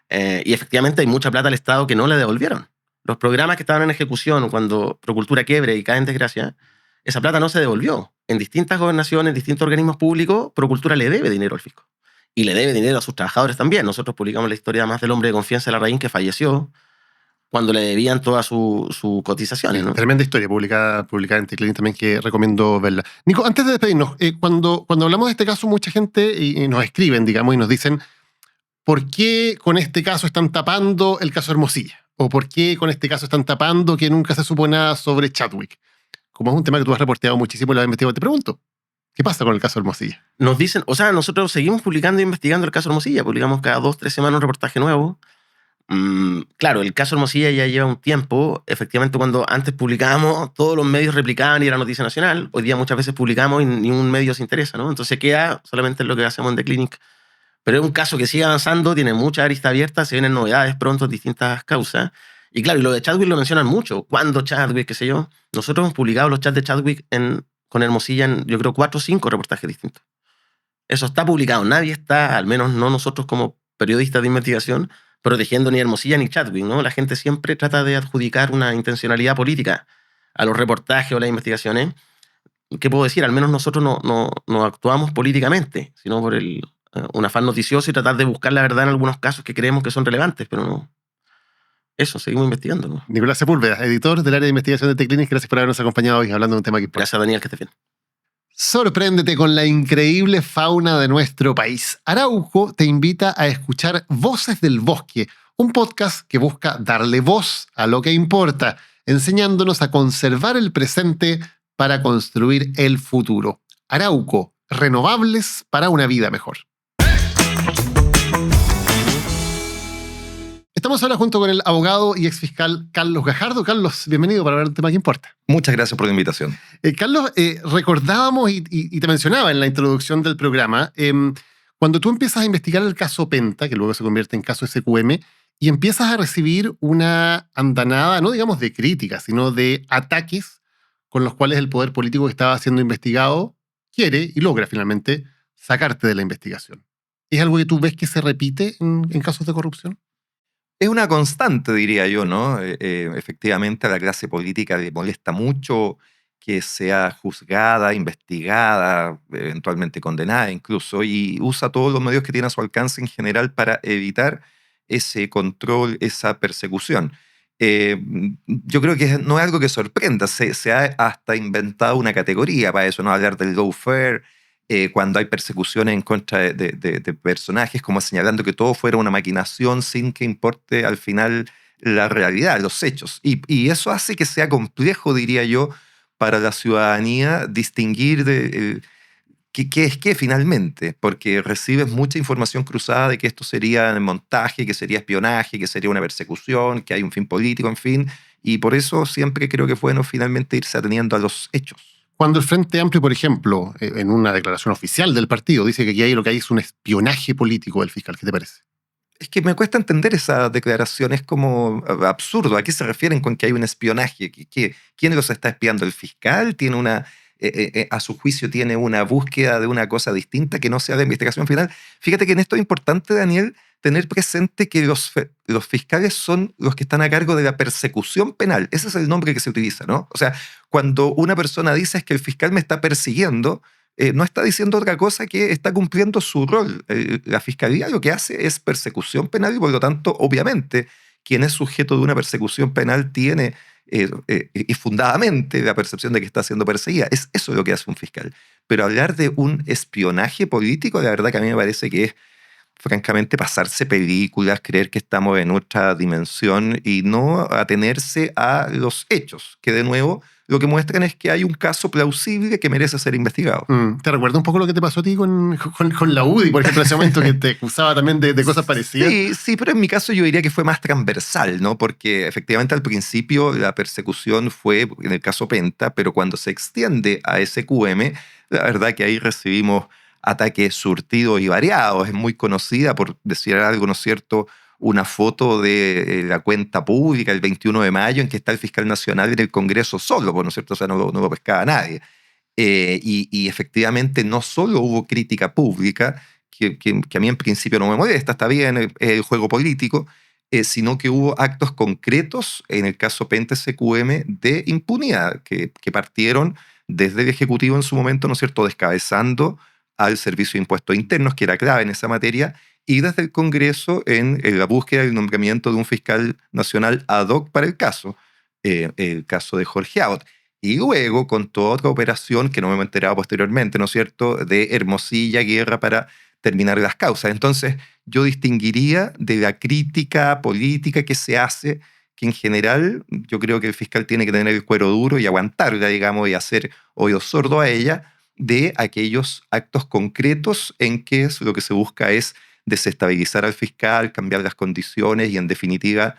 y efectivamente hay mucha plata al Estado que no le devolvieron. Los programas que estaban en ejecución cuando Procultura quiebre y cae en desgracia, esa plata no se devolvió. en distintas gobernaciones, en distintos organismos públicos, Procultura le debe dinero al fisco. Y le debe dinero a sus trabajadores también. Nosotros publicamos la historia más del hombre de confianza de Larraín que falleció cuando le debían todas sus cotizaciones, ¿no? Tremenda historia publicada en Teclin también, que recomiendo verla. Nico, antes de despedirnos, cuando hablamos de este caso, mucha gente y nos escriben, digamos, y nos dicen ¿por qué con este caso están tapando el caso Hermosilla? ¿O por qué con este caso están tapando que nunca se supo nada sobre Chadwick? Como es un tema que tú has reporteado muchísimo y lo has investigado, te pregunto, ¿qué pasa con el caso Hermosilla? Nos dicen, o sea, nosotros seguimos publicando e investigando el caso Hermosilla. Publicamos cada 2-3 semanas un reportaje nuevo. Claro, el caso Hermosilla ya lleva un tiempo. Efectivamente, cuando antes publicábamos, todos los medios replicaban y era noticia nacional. Hoy día muchas veces publicamos y ningún medio se interesa, ¿no? Entonces queda solamente lo que hacemos en The Clinic. Pero es un caso que sigue avanzando, tiene mucha arista abierta, se vienen novedades pronto en distintas causas. Y claro, y lo de Chadwick lo mencionan mucho. ¿Cuándo Chadwick? ¿Qué sé yo? Nosotros hemos publicado los chats de Chadwick con Hermosilla en, yo creo, 4 o 5 reportajes distintos. Eso está publicado. Nadie está, al menos no nosotros como periodistas de investigación, protegiendo ni Hermosilla ni Chadwick, ¿no? La gente siempre trata de adjudicar una intencionalidad política a los reportajes o las investigaciones. ¿Qué puedo decir? Al menos nosotros no actuamos políticamente, sino por un afán noticioso y tratar de buscar la verdad en algunos casos que creemos que son relevantes, pero no. Eso, seguimos investigando, ¿no? Nicolás Sepúlveda, editor del área de investigación de Teclinic, gracias por habernos acompañado hoy hablando de un tema que importa. Gracias, Daniel, que estés bien. Sorpréndete con la increíble fauna de nuestro país. Arauco te invita a escuchar Voces del Bosque, un podcast que busca darle voz a lo que importa, enseñándonos a conservar el presente para construir el futuro. Arauco, renovables para una vida mejor. Estamos ahora junto con el abogado y exfiscal Carlos Gajardo. Carlos, bienvenido para hablar de un tema que importa. Muchas gracias por la invitación. Carlos, recordábamos y te mencionaba en la introducción del programa, cuando tú empiezas a investigar el caso Penta, que luego se convierte en caso SQM, y empiezas a recibir una andanada, no digamos de críticas, sino de ataques con los cuales el poder político que estaba siendo investigado quiere y logra finalmente sacarte de la investigación. ¿Es algo que tú ves que se repite en casos de corrupción? Es una constante, diría yo, ¿no? Efectivamente, a la clase política le molesta mucho que sea juzgada, investigada, eventualmente condenada incluso, y usa todos los medios que tiene a su alcance en general para evitar ese control, esa persecución. Yo creo que no es algo que sorprenda, se ha hasta inventado una categoría para eso, ¿no? Hablar del lawfare, cuando hay persecuciones en contra de personajes, como señalando que todo fuera una maquinación sin que importe al final la realidad, los hechos. Y eso hace que sea complejo, diría yo, para la ciudadanía distinguir qué es qué finalmente, porque recibes mucha información cruzada de que esto sería montaje, que sería espionaje, que sería una persecución, que hay un fin político, en fin, y por eso siempre creo que es bueno finalmente irse ateniendo a los hechos. Cuando el Frente Amplio, por ejemplo, en una declaración oficial del partido, dice que aquí lo que hay es un espionaje político del fiscal, ¿qué te parece? Es que me cuesta entender esa declaración, es como absurdo. ¿A qué se refieren con que hay un espionaje? ¿Quién los está espiando? ¿El fiscal? ¿Tiene a su juicio tiene una búsqueda de una cosa distinta que no sea de investigación final? Fíjate que en esto es importante, Daniel, tener presente que los fiscales son los que están a cargo de la persecución penal. Ese es el nombre que se utiliza, ¿no? O sea, cuando una persona dice es que el fiscal me está persiguiendo, no está diciendo otra cosa que está cumpliendo su rol. La fiscalía lo que hace es persecución penal y por lo tanto, obviamente, quien es sujeto de una persecución penal tiene y fundadamente la percepción de que está siendo perseguida. Es eso lo que hace un fiscal. Pero hablar de un espionaje político, la verdad que a mí me parece que es francamente pasarse películas, creer que estamos en otra dimensión y no atenerse a los hechos, que de nuevo lo que muestran es que hay un caso plausible que merece ser investigado. ¿Te recuerda un poco lo que te pasó a ti con la UDI, por ejemplo, en ese momento que te acusaba también de cosas parecidas? Sí, pero en mi caso yo diría que fue más transversal, ¿no? Porque efectivamente al principio la persecución fue en el caso Penta, pero cuando se extiende a SQM, la verdad que ahí recibimos ataques surtidos y variados. Es muy conocida, por decir algo, ¿no es cierto?, una foto de la cuenta pública el 21 de mayo en que está el fiscal nacional en el Congreso solo, ¿no es cierto? O sea, no lo pescaba nadie. Y efectivamente no solo hubo crítica pública, que a mí en principio no me molesta, está bien, es el juego político, sino que hubo actos concretos, en el caso Penta SQM, de impunidad, que partieron desde el Ejecutivo en su momento, ¿no es cierto?, descabezando al Servicio de Impuestos Internos, que era clave en esa materia, y desde el Congreso en la búsqueda y el nombramiento de un fiscal nacional ad hoc para el caso de Jorge Abbott. Y luego, con toda otra operación que no me he enterado posteriormente, ¿no es cierto?, de Hermosilla, Guerra para terminar las causas. Entonces, yo distinguiría de la crítica política que se hace, que en general yo creo que el fiscal tiene que tener el cuero duro y aguantarla, digamos, y hacer oído sordo a ella, de aquellos actos concretos en que lo que se busca es desestabilizar al fiscal, cambiar las condiciones y, en definitiva,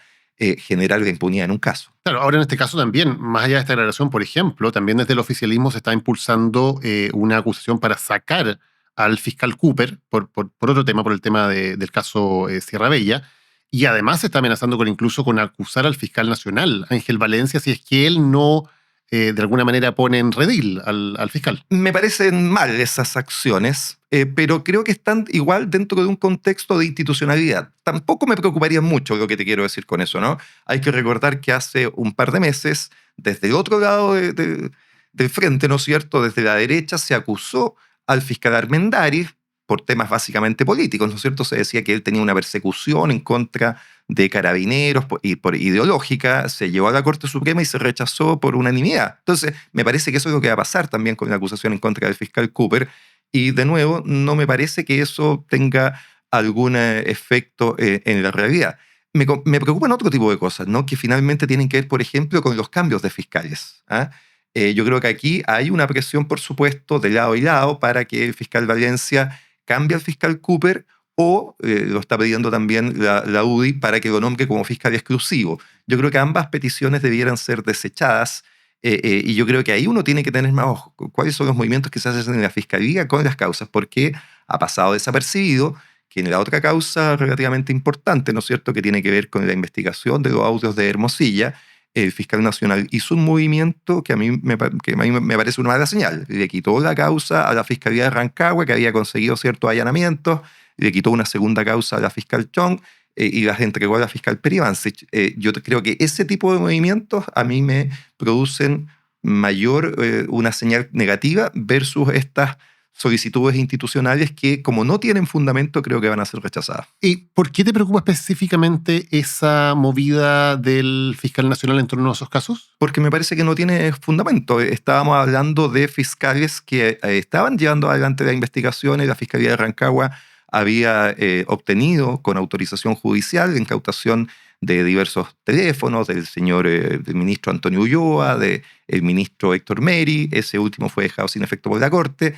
generar la impunidad en un caso. Claro, ahora en este caso también, más allá de esta declaración, por ejemplo, también desde el oficialismo se está impulsando una acusación para sacar al fiscal Cooper por otro tema, por el tema del caso Sierra Bella, y además se está amenazando incluso con acusar al fiscal nacional, Ángel Valencia, si es que él no de alguna manera pone en redil al fiscal. Me parecen mal esas acciones, pero creo que están igual dentro de un contexto de institucionalidad. Tampoco me preocuparía mucho lo que te quiero decir con eso, ¿no? Hay que recordar que hace un par de meses, desde el otro lado del frente, ¿no es cierto?, desde la derecha se acusó al fiscal Armendáriz por temas básicamente políticos, ¿no es cierto? Se decía que él tenía una persecución en contra de carabineros y por ideológica, se llevó a la Corte Suprema y se rechazó por unanimidad. Entonces, me parece que eso es lo que va a pasar también con la acusación en contra del fiscal Cooper, y de nuevo, no me parece que eso tenga algún efecto en la realidad. Me preocupan otro tipo de cosas, ¿no?, que finalmente tienen que ver, por ejemplo, con los cambios de fiscales, ¿ah? Yo creo que aquí hay una presión, por supuesto, de lado y lado para que el fiscal Valencia cambie al fiscal Cooper, o lo está pidiendo también la UDI para que lo nombre como fiscal exclusivo. Yo creo que ambas peticiones debieran ser desechadas, y yo creo que ahí uno tiene que tener más ojo. ¿Cuáles son los movimientos que se hacen en la fiscalía con las causas? Porque ha pasado desapercibido que en la otra causa relativamente importante, ¿no es cierto?, que tiene que ver con la investigación de los audios de Hermosilla, el fiscal nacional hizo un movimiento que a mí me parece una mala señal. Le quitó la causa a la Fiscalía de Rancagua, que había conseguido ciertos allanamientos, le quitó una segunda causa a la fiscal Chong y las entregó a la fiscal Peribancic. Yo creo que ese tipo de movimientos a mí me producen una señal negativa versus estas solicitudes institucionales que, como no tienen fundamento, creo que van a ser rechazadas. ¿Y por qué te preocupa específicamente esa movida del fiscal nacional en torno a esos casos? Porque me parece que no tiene fundamento. Estábamos hablando de fiscales que estaban llevando adelante la investigación, y la Fiscalía de Rancagua había obtenido con autorización judicial la incautación de diversos teléfonos del del ministro Antonio Ulloa, del ministro Héctor Meri. Ese último fue dejado sin efecto por la Corte,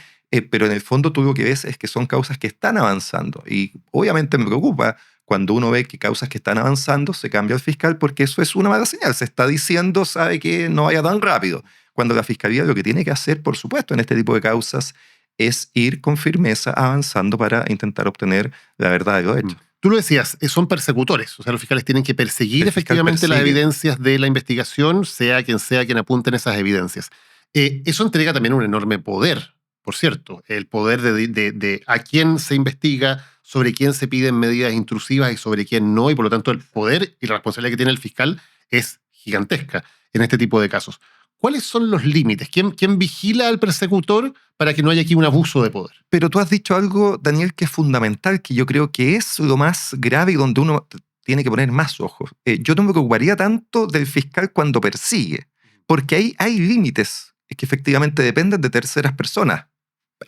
pero en el fondo tú lo que ves es que son causas que están avanzando, y obviamente me preocupa cuando uno ve que causas que están avanzando se cambia al fiscal, porque eso es una mala señal. Se está diciendo, sabe que no vaya tan rápido, cuando la Fiscalía lo que tiene que hacer, por supuesto, en este tipo de causas es ir con firmeza avanzando para intentar obtener la verdad de lo hecho. Tú lo decías, son persecutores, o sea, los fiscales tienen que perseguir efectivamente las evidencias de la investigación, sea quien apunte en esas evidencias. Eso entrega también un enorme poder, por cierto, el poder de a quién se investiga, sobre quién se piden medidas intrusivas y sobre quién no, y por lo tanto el poder y la responsabilidad que tiene el fiscal es gigantesca en este tipo de casos. ¿Cuáles son los límites? ¿Quién vigila al persecutor para que no haya aquí un abuso de poder? Pero tú has dicho algo, Daniel, que es fundamental, que yo creo que es lo más grave y donde uno tiene que poner más ojos. Yo no me preocuparía tanto del fiscal cuando persigue, porque ahí hay límites que efectivamente dependen de terceras personas.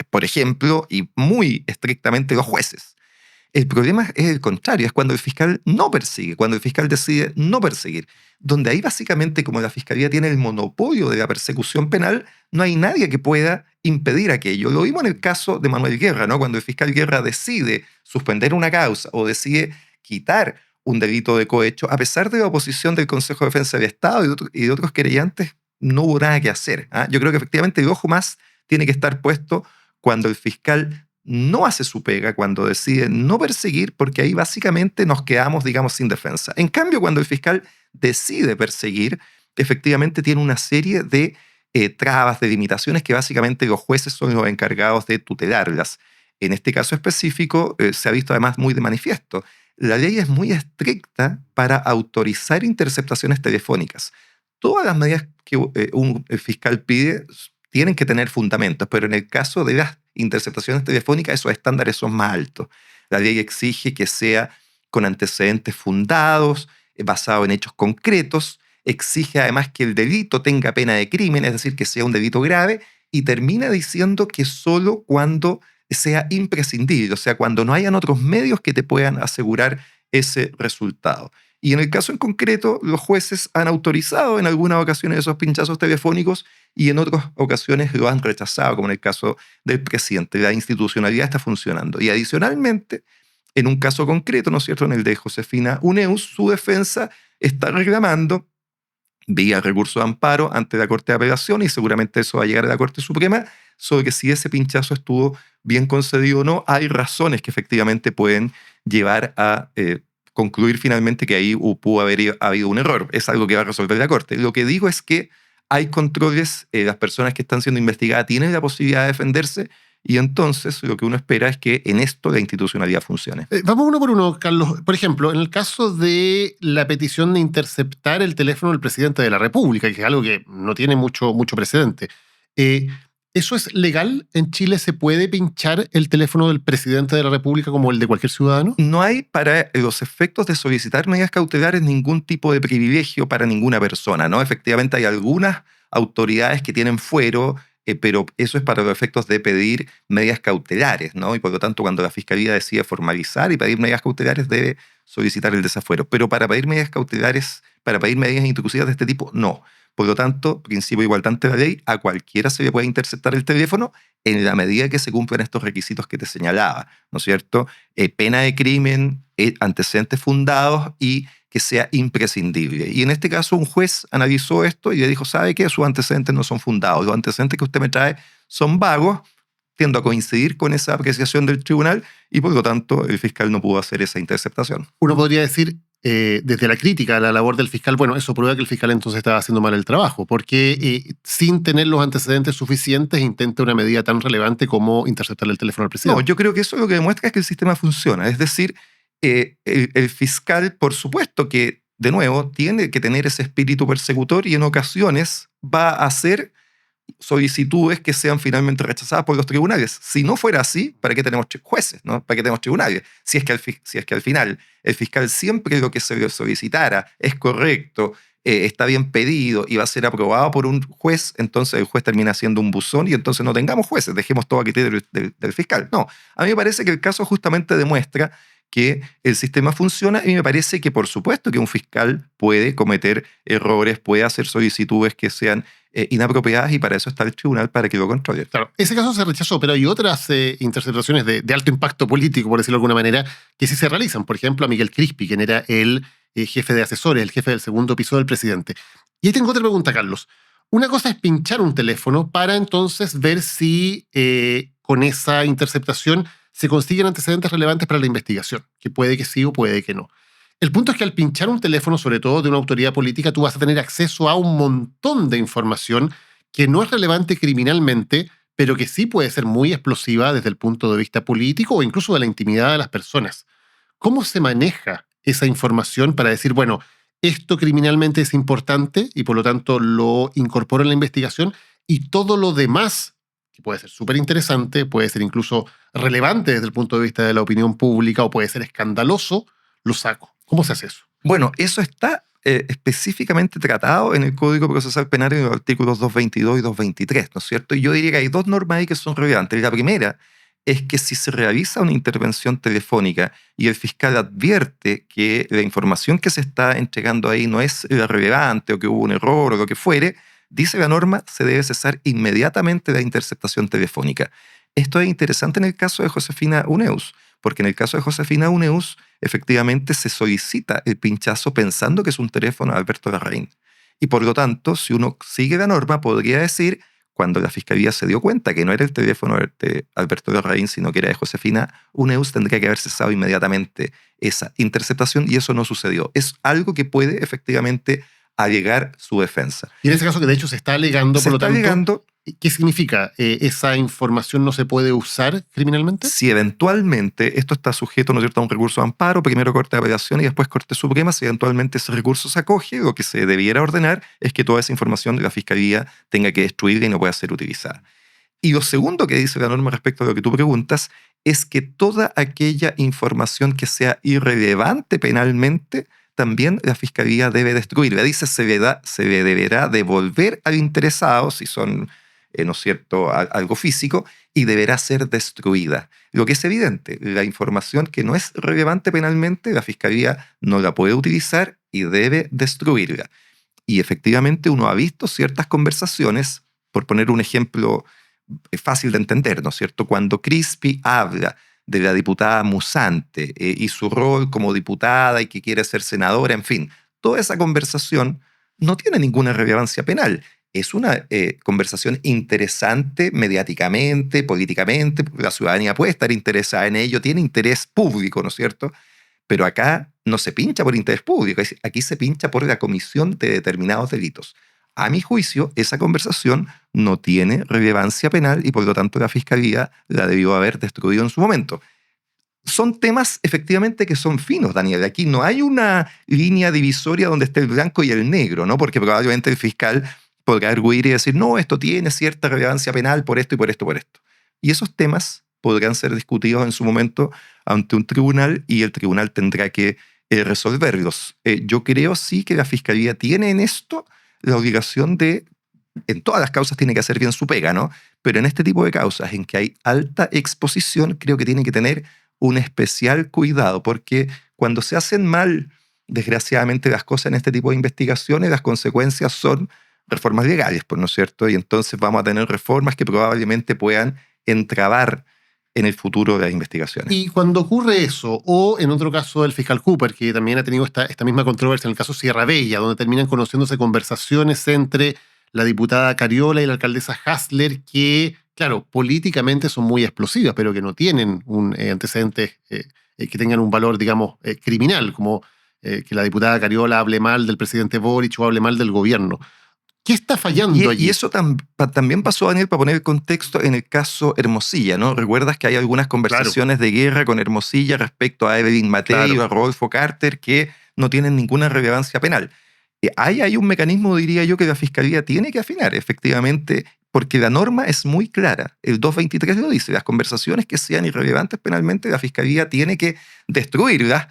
Por ejemplo, y muy estrictamente los jueces. El problema es el contrario, es cuando el fiscal no persigue, cuando el fiscal decide no perseguir, donde ahí básicamente, como la Fiscalía tiene el monopolio de la persecución penal, no hay nadie que pueda impedir aquello. Lo vimos en el caso de Manuel Guerra, ¿no? Cuando el fiscal Guerra decide suspender una causa o decide quitar un delito de cohecho, a pesar de la oposición del Consejo de Defensa del Estado y de otros querellantes, no hubo nada que hacer, ¿ah? Yo creo que efectivamente el ojo más tiene que estar puesto cuando el fiscal no hace su pega, cuando decide no perseguir, porque ahí básicamente nos quedamos, digamos, sin defensa. En cambio, cuando el fiscal decide perseguir, efectivamente tiene una serie de trabas, de limitaciones que básicamente los jueces son los encargados de tutelarlas. En este caso específico se ha visto además muy de manifiesto. La ley es muy estricta para autorizar interceptaciones telefónicas. Todas las medidas que un fiscal pide tienen que tener fundamentos, pero en el caso de las interceptaciones telefónicas esos estándares son más altos. La ley exige que sea con antecedentes fundados, basado en hechos concretos, exige además que el delito tenga pena de crimen, es decir, que sea un delito grave, y termina diciendo que solo cuando sea imprescindible, o sea, cuando no hayan otros medios que te puedan asegurar ese resultado. Y en el caso en concreto, los jueces han autorizado en algunas ocasiones esos pinchazos telefónicos y en otras ocasiones lo han rechazado, como en el caso del presidente. La institucionalidad está funcionando. Y adicionalmente, en un caso concreto, ¿no es cierto?, en el de Josefina Uneus, su defensa está reclamando vía recurso de amparo ante la Corte de Apelación, y seguramente eso va a llegar a la Corte Suprema, sobre que si ese pinchazo estuvo bien concedido o no. Hay razones que efectivamente pueden llevar a concluir finalmente que ahí pudo haber habido un error. Es algo que va a resolver la Corte. Lo que digo es que hay controles, las personas que están siendo investigadas tienen la posibilidad de defenderse, y entonces lo que uno espera es que en esto la institucionalidad funcione. Vamos uno por uno, Carlos. Por ejemplo, en el caso de la petición de interceptar el teléfono del presidente de la República, que es algo que no tiene mucho precedente, ¿eso es legal? ¿En Chile se puede pinchar el teléfono del presidente de la República como el de cualquier ciudadano? No hay para los efectos de solicitar medidas cautelares ningún tipo de privilegio para ninguna persona, ¿no? Efectivamente hay algunas autoridades que tienen fuero, pero eso es para los efectos de pedir medidas cautelares, ¿no? Y por lo tanto, cuando la Fiscalía decide formalizar y pedir medidas cautelares, debe solicitar el desafuero. Pero para pedir medidas cautelares, para pedir medidas intrusivas de este tipo, no. Por lo tanto, principio de igualdad ante la ley, a cualquiera se le puede interceptar el teléfono en la medida que se cumplen estos requisitos que te señalaba, ¿no es cierto? Pena de crimen, antecedentes fundados y que sea imprescindible. Y en este caso un juez analizó esto y le dijo, ¿sabe qué? Sus antecedentes no son fundados. Los antecedentes que usted me trae son vagos. Tiendo a coincidir con esa apreciación del tribunal y por lo tanto el fiscal no pudo hacer esa interceptación. Uno podría decir, desde la crítica a la labor del fiscal, bueno, eso prueba que el fiscal entonces estaba haciendo mal el trabajo, porque sin tener los antecedentes suficientes intenta una medida tan relevante como interceptarle el teléfono al presidente. No, yo creo que eso lo que demuestra es que el sistema funciona. Es decir, el fiscal, por supuesto que, de nuevo, tiene que tener ese espíritu persecutor y en ocasiones va a hacer solicitudes que sean finalmente rechazadas por los tribunales. Si no fuera así, ¿para qué tenemos jueces, ¿no? ¿Para qué tenemos tribunales? Si es que al final el fiscal siempre lo que se le solicitara es correcto, está bien pedido y va a ser aprobado por un juez, entonces el juez termina siendo un buzón y entonces no tengamos jueces, dejemos todo a criterio del fiscal. No, a mí me parece que el caso justamente demuestra que el sistema funciona y me parece que por supuesto que un fiscal puede cometer errores, puede hacer solicitudes que sean inapropiadas y para eso está el tribunal, para que lo controle. Claro, ese caso se rechazó, pero hay otras interceptaciones de alto impacto político, por decirlo de alguna manera, que sí se realizan. Por ejemplo, a Miguel Crispi, quien era el jefe de asesores, el jefe del segundo piso del presidente. Y ahí tengo otra pregunta, Carlos. Una cosa es pinchar un teléfono para entonces ver si con esa interceptación se consiguen antecedentes relevantes para la investigación, que puede que sí o puede que no. El punto es que al pinchar un teléfono, sobre todo de una autoridad política, tú vas a tener acceso a un montón de información que no es relevante criminalmente, pero que sí puede ser muy explosiva desde el punto de vista político o incluso de la intimidad de las personas. ¿Cómo se maneja esa información para decir, bueno, esto criminalmente es importante y por lo tanto lo incorporo en la investigación y todo lo demás, que puede ser súper interesante, puede ser incluso relevante desde el punto de vista de la opinión pública o puede ser escandaloso, lo saco? ¿Cómo se hace eso? Bueno, eso está específicamente tratado en el Código Procesal Penal en los artículos 222 y 223, ¿no es cierto? Y yo diría que hay dos normas ahí que son relevantes. La primera es que si se realiza una intervención telefónica y el fiscal advierte que la información que se está entregando ahí no es la relevante o que hubo un error o lo que fuere, dice la norma, se debe cesar inmediatamente la interceptación telefónica. Esto es interesante en el caso de Josefina Uneus, porque en el caso de Josefina Uneus, efectivamente se solicita el pinchazo pensando que es un teléfono de Alberto Larraín. Y por lo tanto, si uno sigue la norma, podría decir, cuando la Fiscalía se dio cuenta que no era el teléfono de Alberto Larraín, sino que era de Josefina Uneus, tendría que haber cesado inmediatamente esa interceptación y eso no sucedió. Es algo que puede efectivamente alegar su defensa. Y en ese caso que de hecho se está alegando, Se por lo está tanto, alegando ¿qué significa? ¿Esa información no se puede usar criminalmente? si eventualmente esto está sujeto, ¿no es cierto?, a un recurso de amparo, primero Corte de Apelación y después Corte Suprema, si eventualmente ese recurso se acoge, lo que se debiera ordenar es que toda esa información de la Fiscalía tenga que destruirla y no pueda ser utilizada. Y lo segundo que dice la norma respecto a lo que tú preguntas es que toda aquella información que sea irrelevante penalmente, también la Fiscalía debe destruirla. Dice se le deberá devolver al interesado, si son, ¿no es cierto?, algo físico, y deberá ser destruida. Lo que es evidente, la información que no es relevante penalmente, la Fiscalía no la puede utilizar y debe destruirla. Y efectivamente uno ha visto ciertas conversaciones, por poner un ejemplo fácil de entender, ¿no es cierto? Cuando Crispi habla de la diputada Musante y su rol como diputada y que quiere ser senadora, en fin, toda esa conversación no tiene ninguna relevancia penal. Es una conversación interesante mediáticamente, políticamente, la ciudadanía puede estar interesada en ello, tiene interés público, ¿no es cierto? Pero acá no se pincha por interés público, aquí se pincha por la comisión de determinados delitos. A mi juicio, esa conversación no tiene relevancia penal y por lo tanto la Fiscalía la debió haber destruido en su momento. Son temas efectivamente que son finos, Daniel. Aquí no hay una línea divisoria donde esté el blanco y el negro, ¿no? Porque probablemente el fiscal podrá arguir y decir, no, esto tiene cierta relevancia penal por esto y por esto, por esto. Y esos temas podrán ser discutidos en su momento ante un tribunal y el tribunal tendrá que resolverlos. Yo creo sí que la Fiscalía tiene en esto la obligación de, en todas las causas tiene que hacer bien su pega, ¿no? Pero en este tipo de causas en que hay alta exposición, creo que tiene que tener un especial cuidado, porque cuando se hacen mal, desgraciadamente, las cosas en este tipo de investigaciones, las consecuencias son reformas legales, ¿no es cierto? Y entonces vamos a tener reformas que probablemente puedan entrabar en el futuro de las investigaciones. Y cuando ocurre eso, o en otro caso del fiscal Cooper, que también ha tenido esta misma controversia en el caso Sierra Bella, donde terminan conociéndose conversaciones entre la diputada Cariola y la alcaldesa Hasler, que, claro, políticamente son muy explosivas, pero que no tienen un antecedente que tengan un valor, digamos, criminal, como que la diputada Cariola hable mal del presidente Boric o hable mal del gobierno. ¿Qué está fallando allí? Y eso también pasó, Daniel, para poner el contexto en el caso Hermosilla, ¿no? ¿Recuerdas que hay algunas conversaciones de guerra con Hermosilla respecto a Evelyn Matei o a Rodolfo Carter que no tienen ninguna relevancia penal? Ahí hay un mecanismo, diría yo, que la Fiscalía tiene que afinar, efectivamente, porque la norma es muy clara. El 223 lo dice, las conversaciones que sean irrelevantes penalmente, la Fiscalía tiene que destruirlas.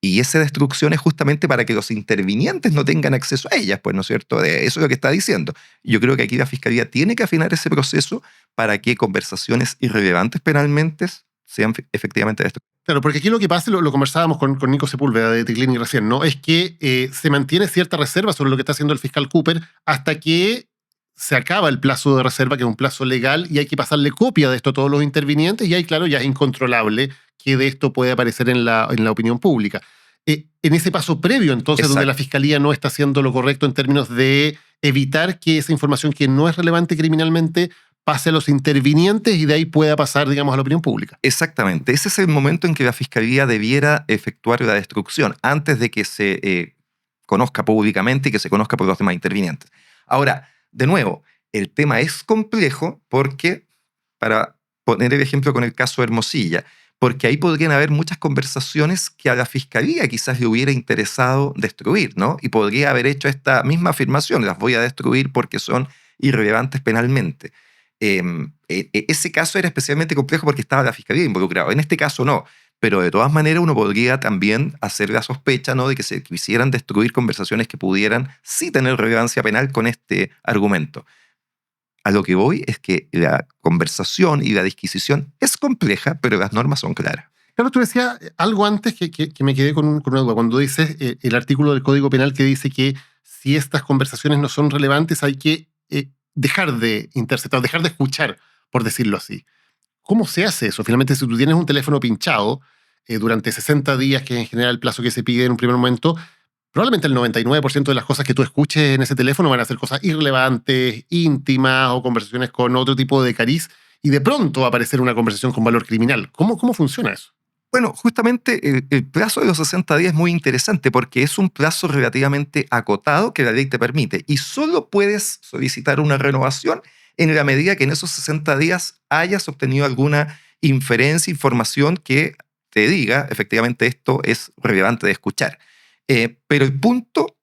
Y esa destrucción es justamente para que los intervinientes no tengan acceso a ellas, pues, ¿no es cierto? Eso es lo que está diciendo. Yo creo que aquí la Fiscalía tiene que afinar ese proceso para que conversaciones irrelevantes penalmente sean efectivamente destruidas. Claro, porque aquí lo que pasa, lo conversábamos con Nico Sepúlveda de Ticlini recién, ¿no? Es que se mantiene cierta reserva sobre lo que está haciendo el fiscal Cooper hasta que se acaba el plazo de reserva, que es un plazo legal, y hay que pasarle copia de esto a todos los intervinientes, y ahí, claro, ya es incontrolable que de esto puede aparecer en la opinión pública. En ese paso previo, entonces, Exacto. donde la Fiscalía no está haciendo lo correcto en términos de evitar que esa información que no es relevante criminalmente pase a los intervinientes y de ahí pueda pasar, digamos, a la opinión pública. Exactamente. Ese es el momento en que la Fiscalía debiera efectuar la destrucción, antes de que se conozca públicamente y que se conozca por los demás intervinientes. Ahora, de nuevo, el tema es complejo porque, para poner el ejemplo con el caso de Hermosilla, porque ahí podrían haber muchas conversaciones que a la Fiscalía quizás le hubiera interesado destruir, ¿no? Y podría haber hecho esta misma afirmación, las voy a destruir porque son irrelevantes penalmente. Ese caso era especialmente complejo porque estaba la Fiscalía involucrada. En este caso no, pero de todas maneras uno podría también hacer la sospecha, ¿no?, de que se quisieran destruir conversaciones que pudieran sí tener relevancia penal con este argumento. A lo que voy es que la conversación y la disquisición es compleja, pero las normas son claras. Claro, tú decías algo antes que me quedé con una duda. Cuando dices el artículo del Código Penal que dice que si estas conversaciones no son relevantes hay que dejar de interceptar, dejar de escuchar, por decirlo así. ¿Cómo se hace eso? Finalmente, si tú tienes un teléfono pinchado durante 60 días, que es en general el plazo que se pide en un primer momento, probablemente el 99% de las cosas que tú escuches en ese teléfono van a ser cosas irrelevantes, íntimas o conversaciones con otro tipo de cariz, y de pronto va a aparecer una conversación con valor criminal. ¿Cómo funciona eso? Bueno, justamente el plazo de los 60 días es muy interesante porque es un plazo relativamente acotado que la ley te permite y solo puedes solicitar una renovación en la medida que en esos 60 días hayas obtenido alguna inferencia, información que te diga efectivamente esto es relevante de escuchar. Pero el punto,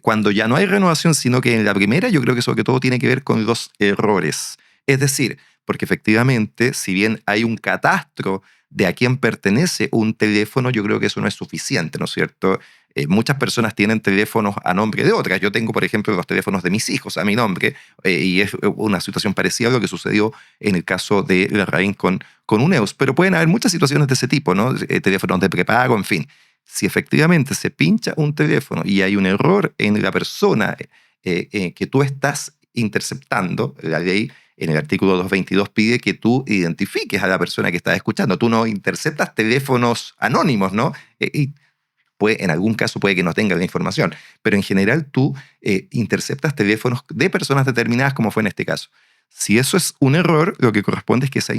cuando ya no hay renovación, sino que en la primera, yo creo que sobre todo tiene que ver con los errores. Es decir, porque efectivamente, si bien hay un catastro de a quién pertenece un teléfono, yo creo que eso no es suficiente, ¿no es cierto? Muchas personas tienen teléfonos a nombre de otras. Yo tengo, por ejemplo, los teléfonos de mis hijos a mi nombre, y es una situación parecida a lo que sucedió en el caso de Larraín con Uneus. Pero pueden haber muchas situaciones de ese tipo, ¿no? Teléfonos de prepago, en fin. Si efectivamente se pincha un teléfono y hay un error en la persona que tú estás interceptando, la ley en el artículo 222 pide que tú identifiques a la persona que estás escuchando. Tú no interceptas teléfonos anónimos, ¿no? Y en algún caso puede que no tengas la información, pero en general tú interceptas teléfonos de personas determinadas, como fue en este caso. Si eso es un error, lo que corresponde es que esa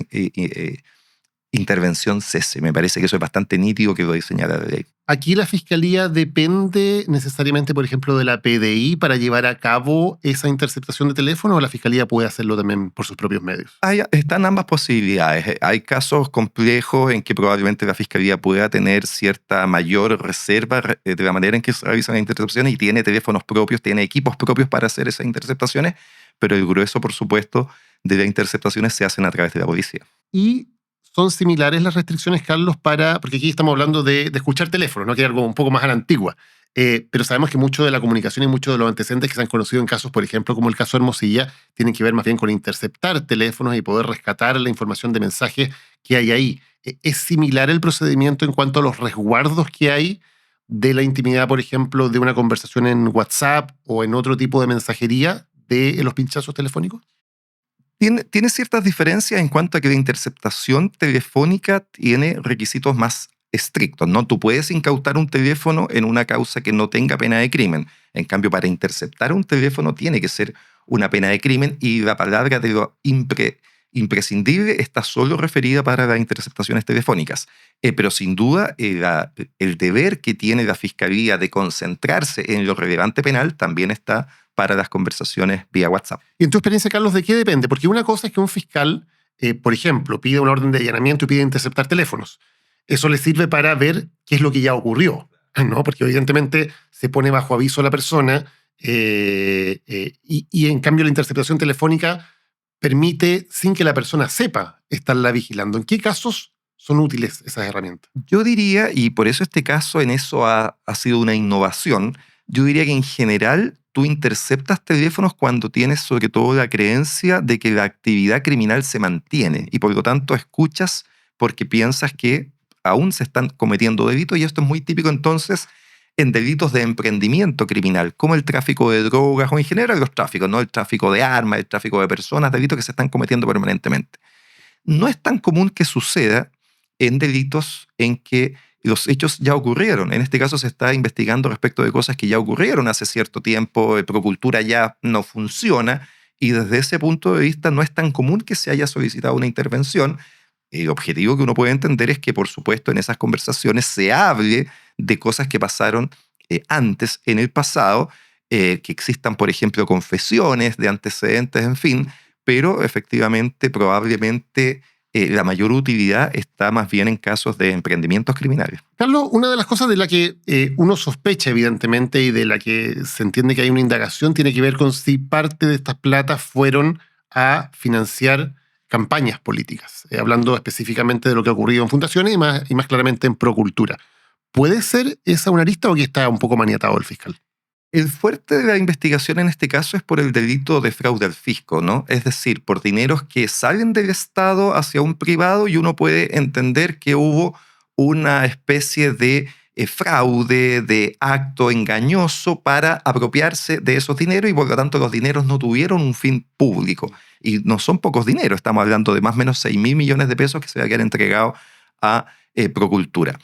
intervención cese. Me parece que eso es bastante nítido que lo diseñara la ley. Aquí la Fiscalía depende necesariamente, por ejemplo, de la PDI para llevar a cabo esa interceptación de teléfono, o la Fiscalía puede hacerlo también por sus propios medios. Están ambas posibilidades. Hay casos complejos en que probablemente la Fiscalía pueda tener cierta mayor reserva de la manera en que se realizan las intercepciones y tiene teléfonos propios, tiene equipos propios para hacer esas interceptaciones, pero el grueso, por supuesto, de las interceptaciones se hacen a través de la policía. Y son similares las restricciones, Carlos, porque aquí estamos hablando de escuchar teléfonos, ¿no? Que es algo un poco más a la antigua. Pero sabemos que mucho de la comunicación y muchos de los antecedentes que se han conocido en casos, por ejemplo, como el caso de Hermosilla, tienen que ver más bien con interceptar teléfonos y poder rescatar la información de mensajes que hay ahí. ¿Es similar el procedimiento en cuanto a los resguardos que hay de la intimidad, por ejemplo, de una conversación en WhatsApp o en otro tipo de mensajería de los pinchazos telefónicos? Tiene ciertas diferencias en cuanto a que la interceptación telefónica tiene requisitos más estrictos, ¿no? Tú puedes incautar un teléfono en una causa que no tenga pena de crimen. En cambio, para interceptar un teléfono tiene que ser una pena de crimen y la palabra de lo imprescindible está solo referida para las interceptaciones telefónicas. Pero sin duda, el deber que tiene la Fiscalía de concentrarse en lo relevante penal también está para las conversaciones vía WhatsApp. Y en tu experiencia, Carlos, ¿de qué depende? Porque una cosa es que un fiscal, por ejemplo, pide una orden de allanamiento y pide interceptar teléfonos. Eso le sirve para ver qué es lo que ya ocurrió, ¿no? Porque evidentemente se pone bajo aviso a la persona y en cambio la interceptación telefónica permite, sin que la persona sepa, estarla vigilando. ¿En qué casos son útiles esas herramientas? Yo diría, y por eso este caso en eso ha sido una innovación, yo diría que en general tú interceptas teléfonos cuando tienes sobre todo la creencia de que la actividad criminal se mantiene y por lo tanto escuchas porque piensas que aún se están cometiendo delitos y esto es muy típico entonces en delitos de emprendimiento criminal, como el tráfico de drogas o en general los tráficos, ¿no? El tráfico de armas, el tráfico de personas, delitos que se están cometiendo permanentemente. No es tan común que suceda en delitos en que los hechos ya ocurrieron. En este caso se está investigando respecto de cosas que ya ocurrieron hace cierto tiempo, Procultura ya no funciona y desde ese punto de vista no es tan común que se haya solicitado una intervención. El objetivo que uno puede entender es que, por supuesto, en esas conversaciones se hable de cosas que pasaron antes, en el pasado, que existan, por ejemplo, confesiones de antecedentes, en fin, pero efectivamente, probablemente la mayor utilidad está más bien en casos de emprendimientos criminales. Carlos, una de las cosas de la que uno sospecha, evidentemente, y de la que se entiende que hay una indagación, tiene que ver con si parte de estas platas fueron a financiar campañas políticas, hablando específicamente de lo que ha ocurrido en fundaciones y más claramente en Procultura. ¿Puede ser esa una arista o que está un poco maniatado el fiscal? El fuerte de la investigación en este caso es por el delito de fraude al fisco, ¿no? Es decir, por dineros que salen del Estado hacia un privado y uno puede entender que hubo una especie de fraude, de acto engañoso para apropiarse de esos dineros y por lo tanto los dineros no tuvieron un fin público. Y no son pocos dineros, estamos hablando de más o menos 6.000 millones de pesos que se habían entregado a Procultura.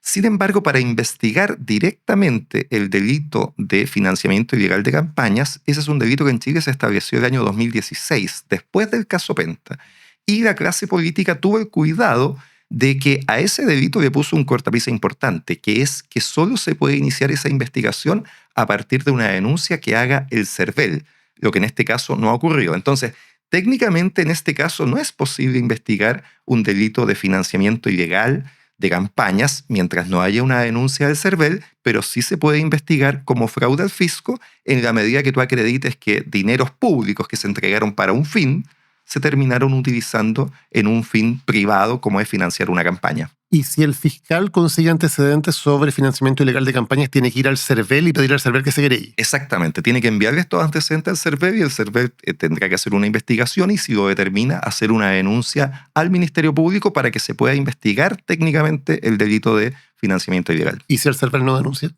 Sin embargo, para investigar directamente el delito de financiamiento ilegal de campañas, ese es un delito que en Chile se estableció el año 2016, después del caso Penta. Y la clase política tuvo el cuidado de que a ese delito le puso un cortapisa importante, que es que solo se puede iniciar esa investigación a partir de una denuncia que haga el CERVEL, lo que en este caso no ha ocurrido. Entonces, técnicamente en este caso no es posible investigar un delito de financiamiento ilegal de campañas mientras no haya una denuncia del CERVEL, pero sí se puede investigar como fraude al fisco en la medida que tú acredites que dineros públicos que se entregaron para un fin se terminaron utilizando en un fin privado como es financiar una campaña. Y si el fiscal consigue antecedentes sobre financiamiento ilegal de campañas, tiene que ir al CERVEL y pedir al CERVEL que se querelle. Exactamente, tiene que enviarle estos antecedentes al CERVEL y el CERVEL tendrá que hacer una investigación y si lo determina, hacer una denuncia al Ministerio Público para que se pueda investigar técnicamente el delito de financiamiento ilegal. ¿Y si el CERVEL no denuncia?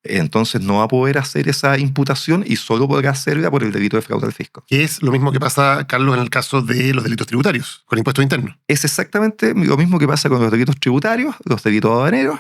Entonces no va a poder hacer esa imputación y solo podrá hacerla por el delito de fraude al fisco. Que es lo mismo que pasa, Carlos, en el caso de los delitos tributarios, con impuestos internos. Es exactamente lo mismo que pasa con los delitos tributarios, los delitos aduaneros,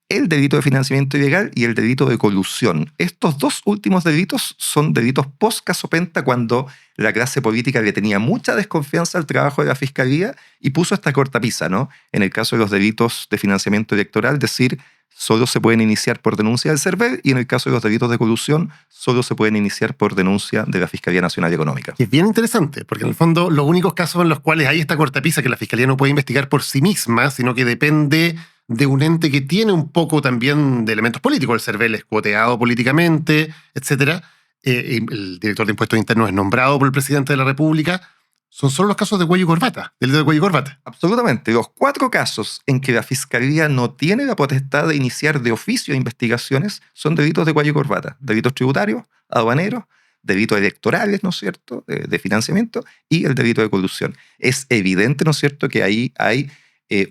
el delito de financiamiento ilegal y el delito de colusión. Estos dos últimos delitos son delitos post-caso Penta, cuando la clase política le tenía mucha desconfianza al trabajo de la Fiscalía y puso esta cortapisa, ¿no? En el caso de los delitos de financiamiento electoral, decir solo se pueden iniciar por denuncia del CERVEL y en el caso de los delitos de colusión solo se pueden iniciar por denuncia de la Fiscalía Nacional Económica. Que es bien interesante, porque en el fondo los únicos casos en los cuales hay esta cortapisa que la Fiscalía no puede investigar por sí misma, sino que depende de un ente que tiene un poco también de elementos políticos. El CERVEL es cuoteado políticamente, etc. El director de impuestos internos es nombrado por el presidente de la República. Son solo los casos de cuello y corbata, delito de cuello y corbata. Absolutamente. Los 4 casos en que la Fiscalía no tiene la potestad de iniciar de oficio investigaciones son delitos de cuello y corbata. Delitos tributarios, aduaneros, delitos electorales, ¿no es cierto?, de financiamiento y el delito de colusión. Es evidente, ¿no es cierto?, que ahí hay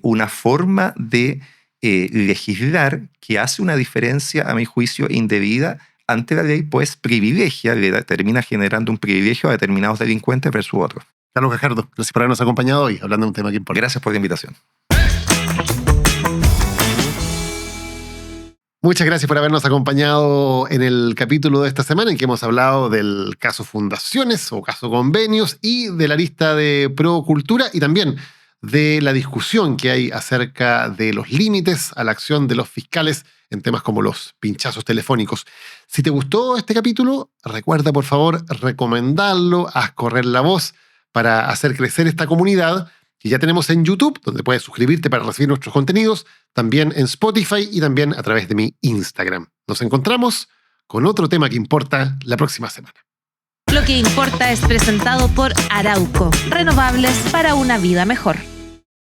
una forma de legislar que hace una diferencia, a mi juicio, indebida ante la ley, pues privilegia, le termina generando un privilegio a determinados delincuentes versus otros. Carlos Gajardo, gracias por habernos acompañado hoy, hablando de un tema que importa. Gracias por la invitación. Muchas gracias por habernos acompañado en el capítulo de esta semana en que hemos hablado del caso Fundaciones o caso Convenios y de la lista de Procultura y también de la discusión que hay acerca de los límites a la acción de los fiscales en temas como los pinchazos telefónicos. Si te gustó este capítulo, recuerda por favor recomendarlo, haz correr la voz para hacer crecer esta comunidad que ya tenemos en YouTube, donde puedes suscribirte para recibir nuestros contenidos, también en Spotify y también a través de mi Instagram. Nos encontramos con otro tema que importa la próxima semana. Lo que importa es presentado por Arauco, renovables para una vida mejor.